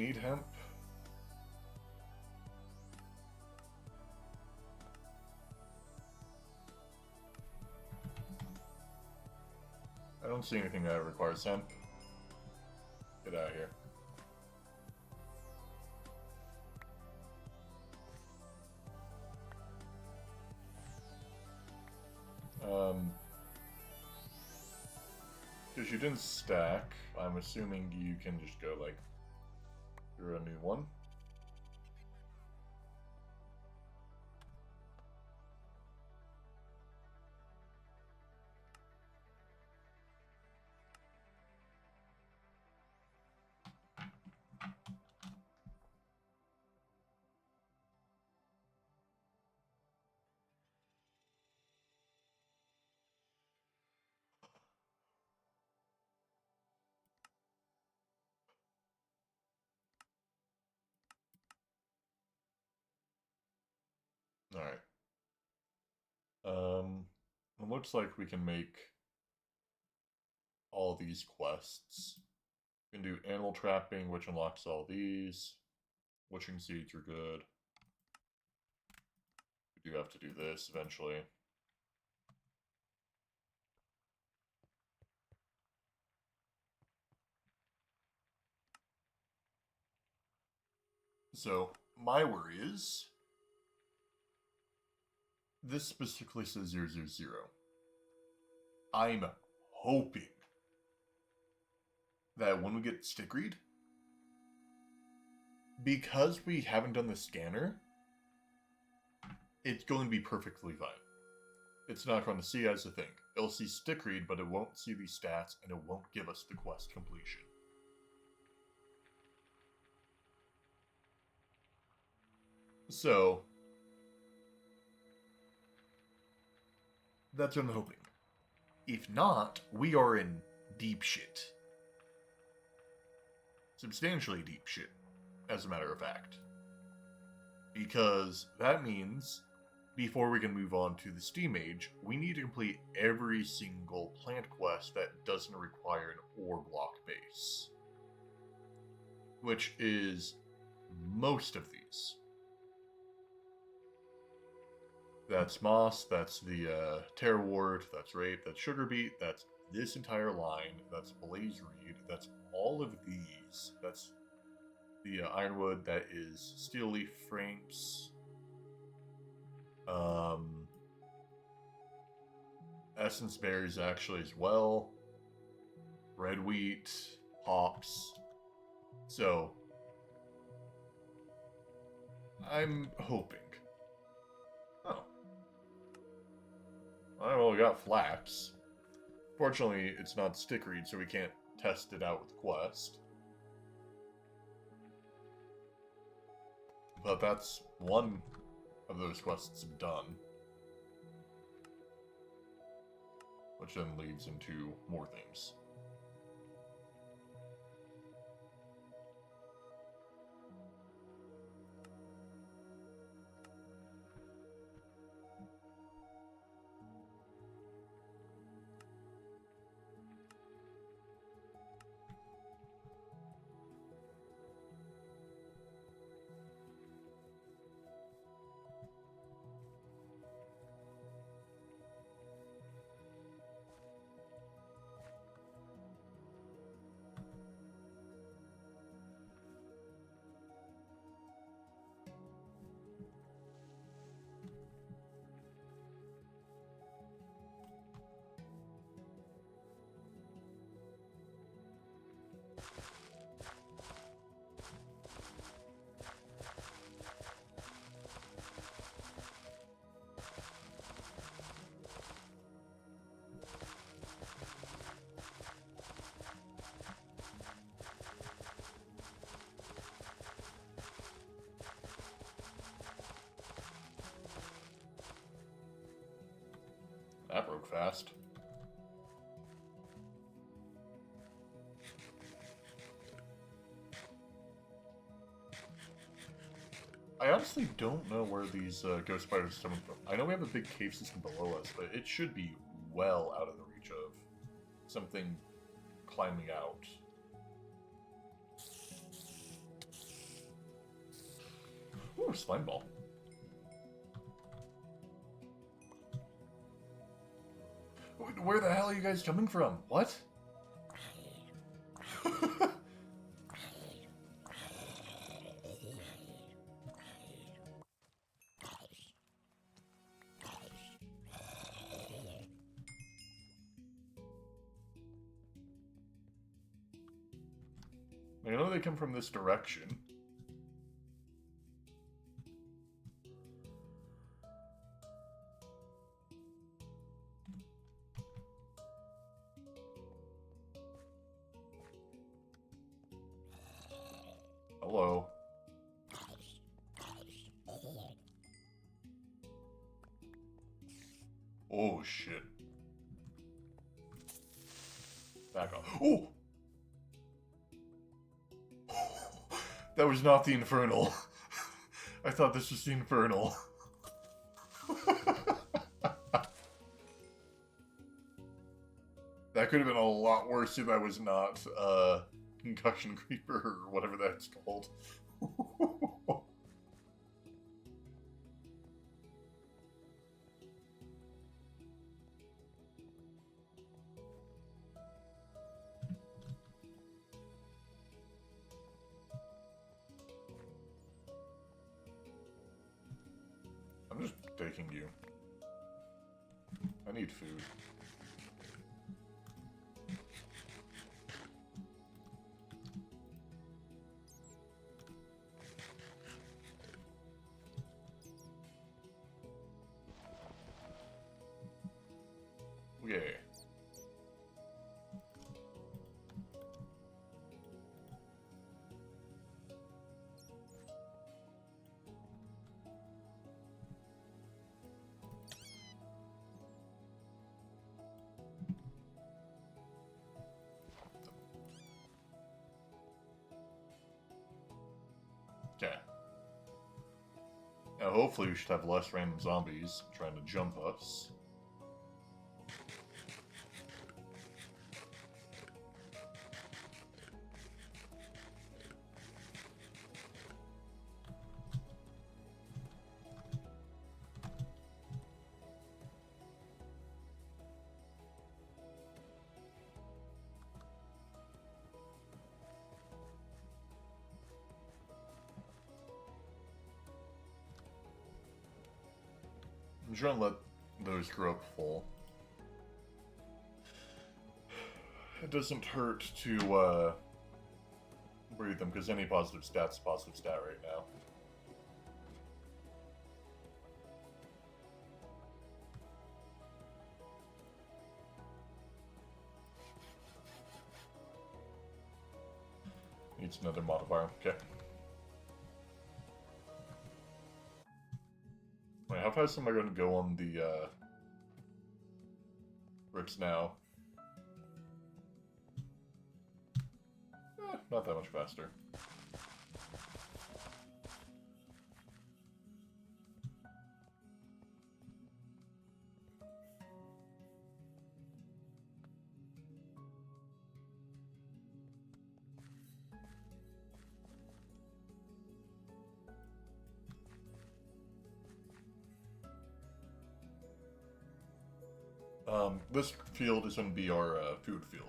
need hemp. I don't see anything that requires hemp. Get out of here. Because you didn't stack, I'm assuming you can just go like through a new one. Alright. It looks like we can make all these quests. We can do animal trapping, which unlocks all these. Witching seeds are good. We do have to do this eventually. So, my worry is this specifically says 000. I'm hoping that when we get stick read, because we haven't done the scanner, it's going to be perfectly fine. It's not going to see as a thing. It'll see stick read, but it won't see these stats, and it won't give us the quest completion. So, that's what I'm hoping. If not, we are in deep shit. Substantially deep shit, as a matter of fact. Because that means, before we can move on to the Steam Age, we need to complete every single plant quest that doesn't require an ore block base. Which is most of these. That's moss, that's the terrawort, that's rape, that's sugar beet, that's this entire line, that's blaze reed, that's all of these. That's the ironwood, that is steel leaf franks, essence berries actually as well, red wheat, hops. So, I'm hoping. Oh. Well, we got flax. Fortunately, it's not stick read, so we can't test it out with quest. But that's one of those quests done. Which then leads into more things. That broke fast. I honestly don't know where these ghost spiders are coming from. I know we have a big cave system below us, but it should be well out of the reach of something climbing out. Ooh, slime ball. Where the hell are you guys jumping from? What? I know they come from this direction. Hello. Oh, shit. Back off. Oh! That was not the Infernal. I thought this was the Infernal. That could have been a lot worse if I was not, Concussion Creeper, or whatever that's called. I'm just taking you. I need food. Okay. Okay. Now hopefully we should have less random zombies trying to jump us. I'm trying to let those grow up full. It doesn't hurt to breed them, because any positive stat's a positive stat right now. Needs another modifier. Okay. Wait, how fast am I going to go on the bricks now? Not that much faster. This field is going to be our food field.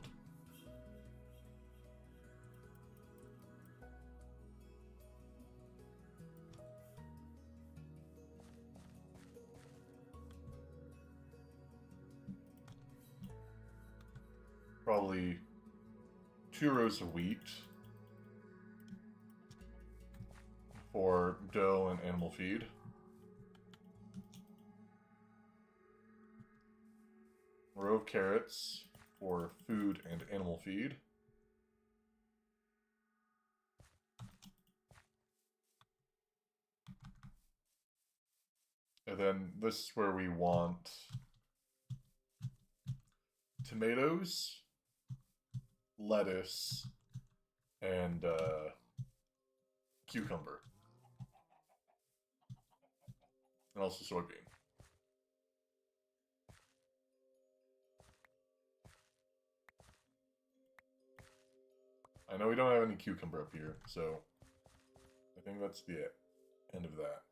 Probably 2 rows of wheat for dough and animal feed. Row of carrots for food and animal feed. And then this is where we want tomatoes, lettuce, and cucumber. And also soybean. I know we don't have any cucumber up here, so I think that's the it. End of that.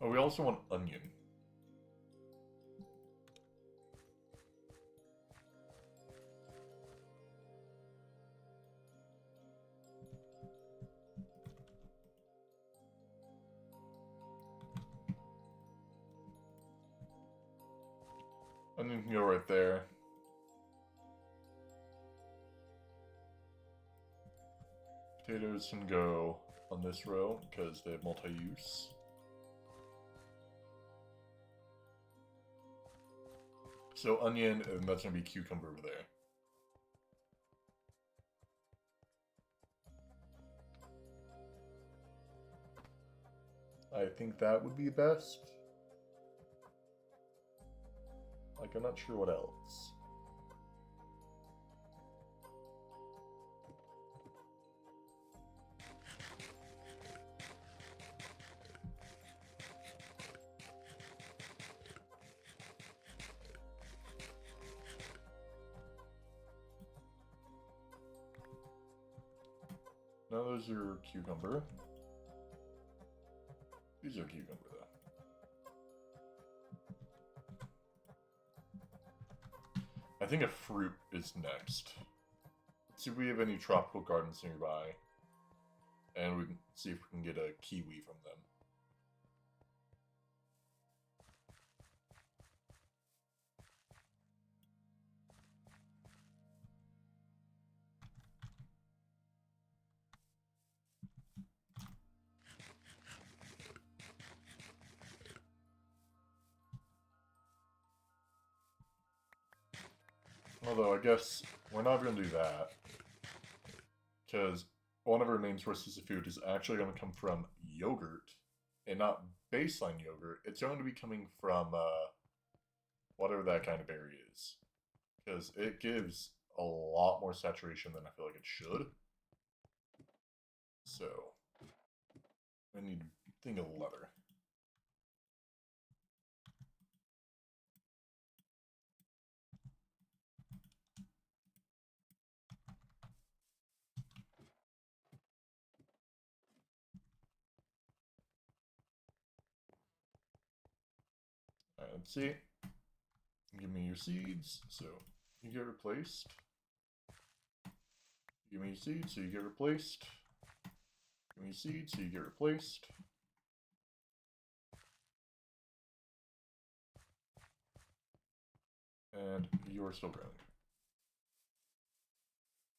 Oh, we also want onion. Onion can go right there. Potatoes can go on this row because they have multi-use. So onion, and that's going to be cucumber over there. I think that would be best. Like, I'm not sure what else. Now those are cucumber. These are cucumber though. I think a fruit is next. Let's see if we have any tropical gardens nearby. And we can see if we can get a kiwi from them. Although, I guess we're not going to do that. Because one of our main sources of food is actually going to come from yogurt. And not baseline yogurt. It's going to be coming from whatever that kind of berry is. Because it gives a lot more saturation than I feel like it should. So, I need a thing of leather. Alright, let's see. Give me your seeds, so you get replaced. Give me your seeds, so you get replaced. Give me your seeds, so you get replaced. And you're still growing.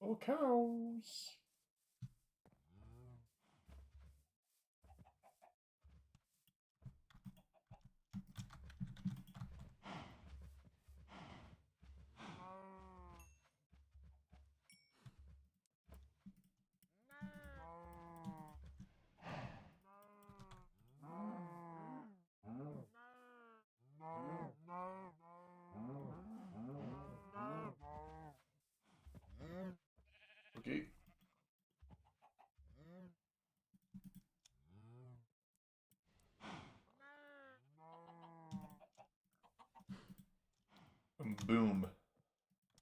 Oh, cows! Okay. And boom.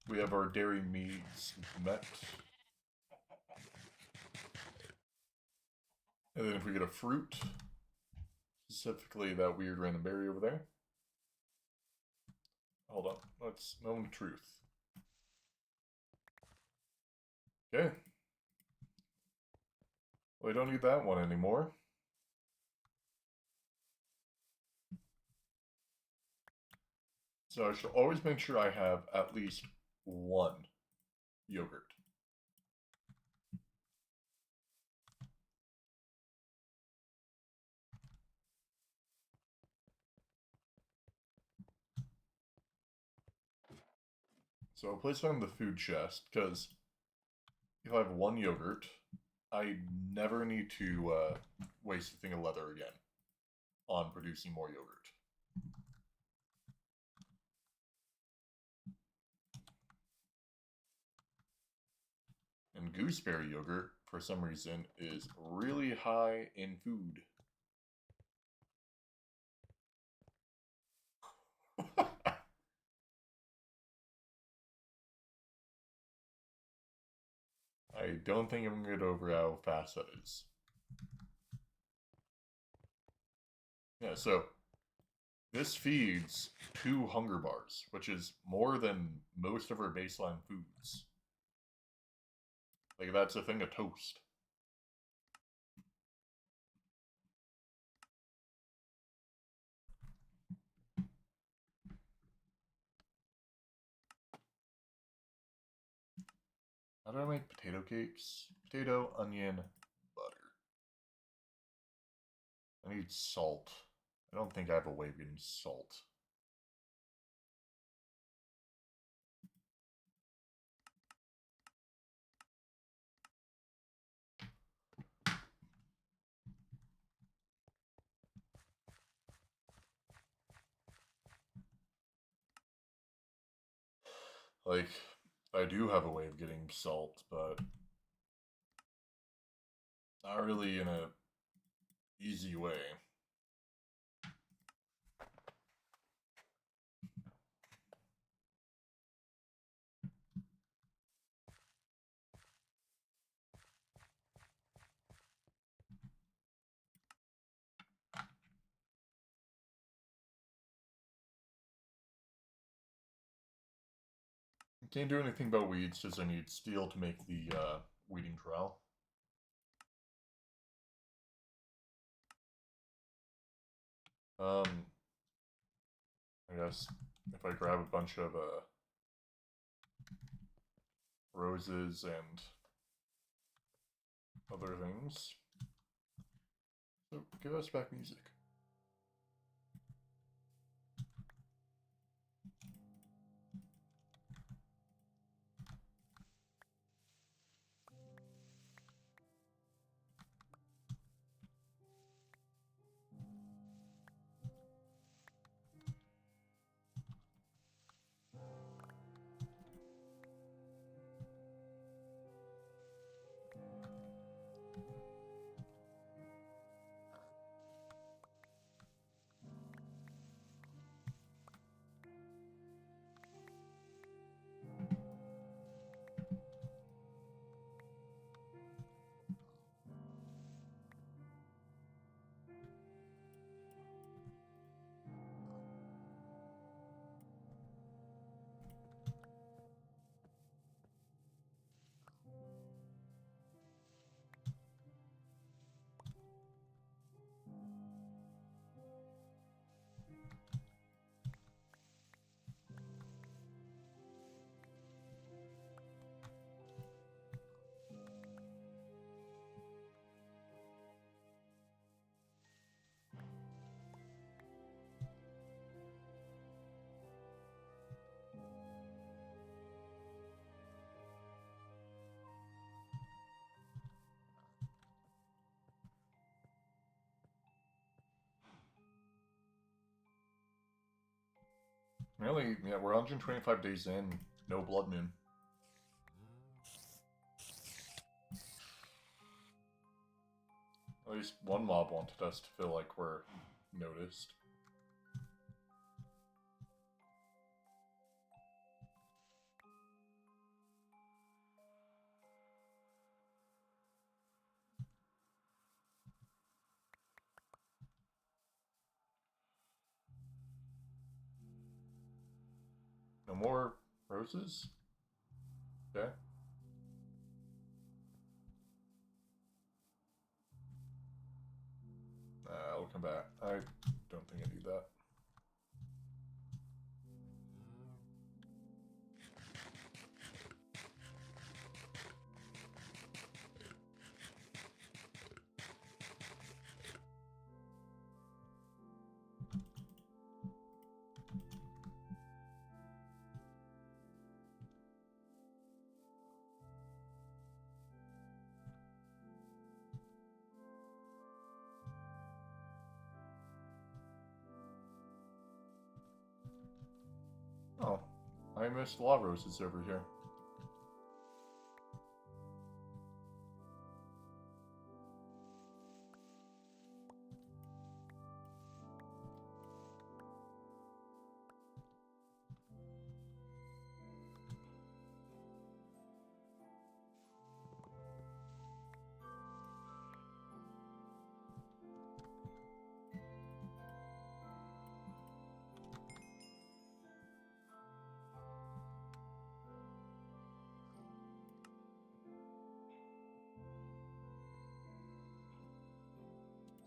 We have our dairy needs met. And then if we get a fruit, specifically that weird random berry over there. Hold on, let's know the truth. Okay. Well, I don't need that one anymore. So I should always make sure I have at least one yogurt. So I'll place it on the food chest, because if I have one yogurt, I never need to waste a thing of leather again on producing more yogurt. And gooseberry yogurt, for some reason, is really high in food. I don't think I'm going to get over how fast that is. Yeah, so this feeds 2 hunger bars, which is more than most of our baseline foods. Like, that's a thing of toast. How do I make potato cakes? Potato, onion, butter. I need salt. I don't think I have a way of getting salt. Like, I do have a way of getting salt, but not really in a easy way. Can't do anything about weeds, because I need steel to make the weeding trowel. I guess if I grab a bunch of roses and other things. So give us back music. Really, yeah, we're 125 days in, no blood moon. At least one mob wanted us to feel like we're noticed. No more roses? Okay. I'll come back. I don't think I need that. Oh, I missed a lot of roses over here.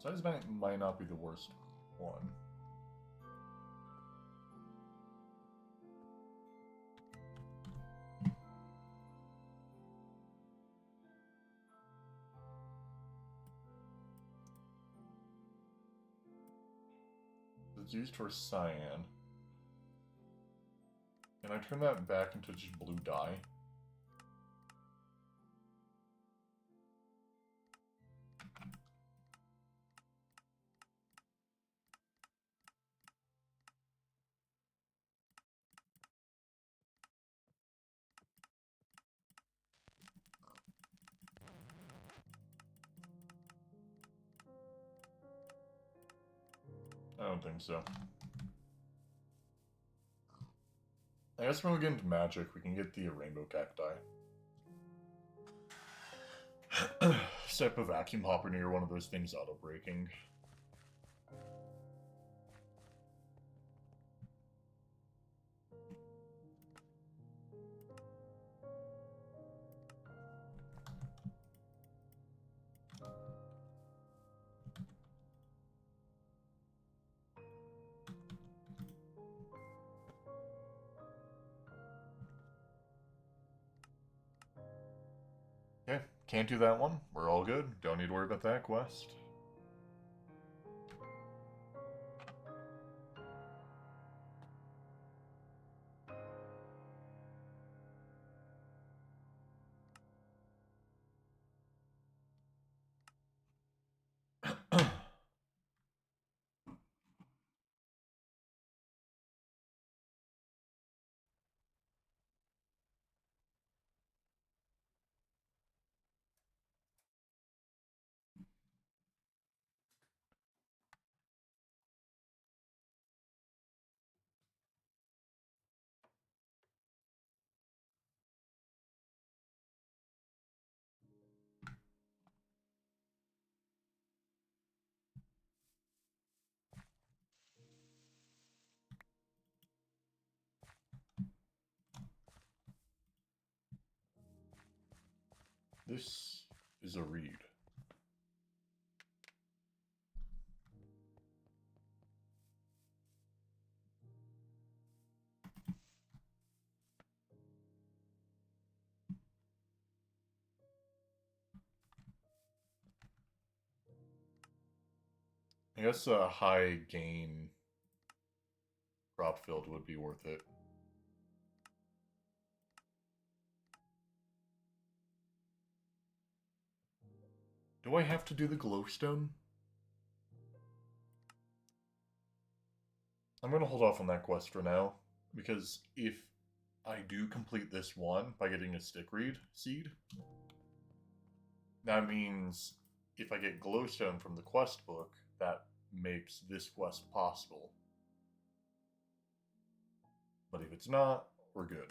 Size bank might not be the worst one. It's used for cyan. Can I turn that back into just blue dye? I don't think so. I guess when we get into magic, we can get the rainbow cacti. Step a vacuum hopper near one of those things auto-breaking. Okay, can't do that one. We're all good. Don't need to worry about that quest. This is a read. I guess a high gain crop field would be worth it. Do I have to do the glowstone? I'm going to hold off on that quest for now, because if I do complete this one by getting a stickweed seed, that means if I get glowstone from the quest book, that makes this quest possible. But if it's not, we're good.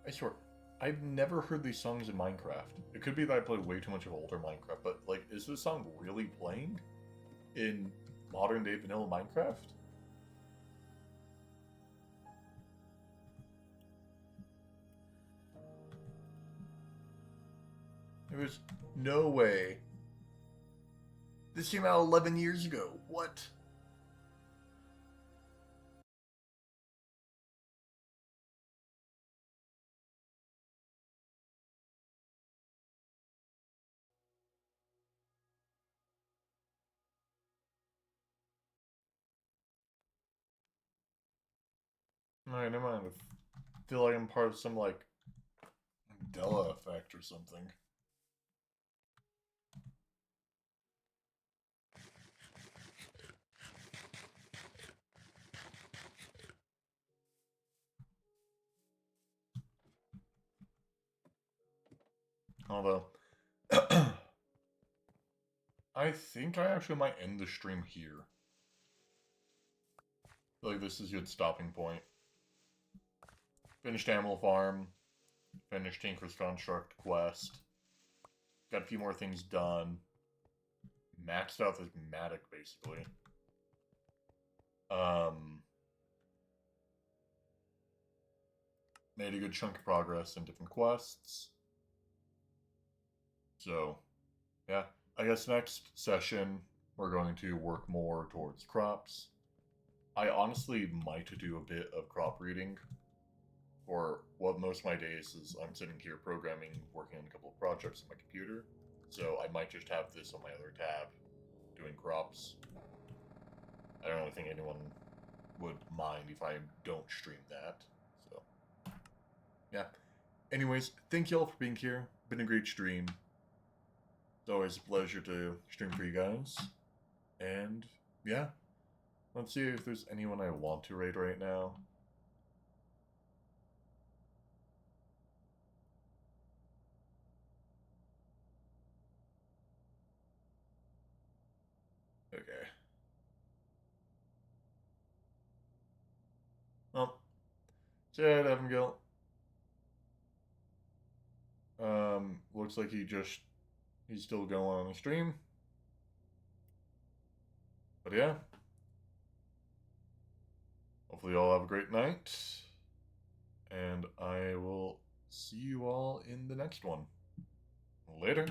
I swear, I've never heard these songs in Minecraft. It could be that I played way too much of older Minecraft, but, like, is this song really playing in modern-day vanilla Minecraft? There's no way. This came out 11 years ago. What? Alright, never mind. I feel like I'm part of some, like, Mandela effect or something. Although, I think I actually might end the stream here. I feel like this is a good stopping point. Finished Animal Farm. Finished Tinker's Construct quest. Got a few more things done. Maxed out this Matic, basically. Made a good chunk of progress in different quests. So, yeah. I guess next session, we're going to work more towards crops. I honestly might do a bit of crop reading. For what most of my days is I'm sitting here programming, working on a couple of projects on my computer. So I might just have this on my other tab, doing crops. I don't really think anyone would mind if I don't stream that. So, yeah. Anyways, thank you all for being here. Been a great stream. It's always a pleasure to stream for you guys. And, yeah. Let's see if there's anyone I want to raid right now. Okay. Well, Chad Evangel. Looks like he's still going on the stream. But yeah. Hopefully you all have a great night. And I will see you all in the next one. Later.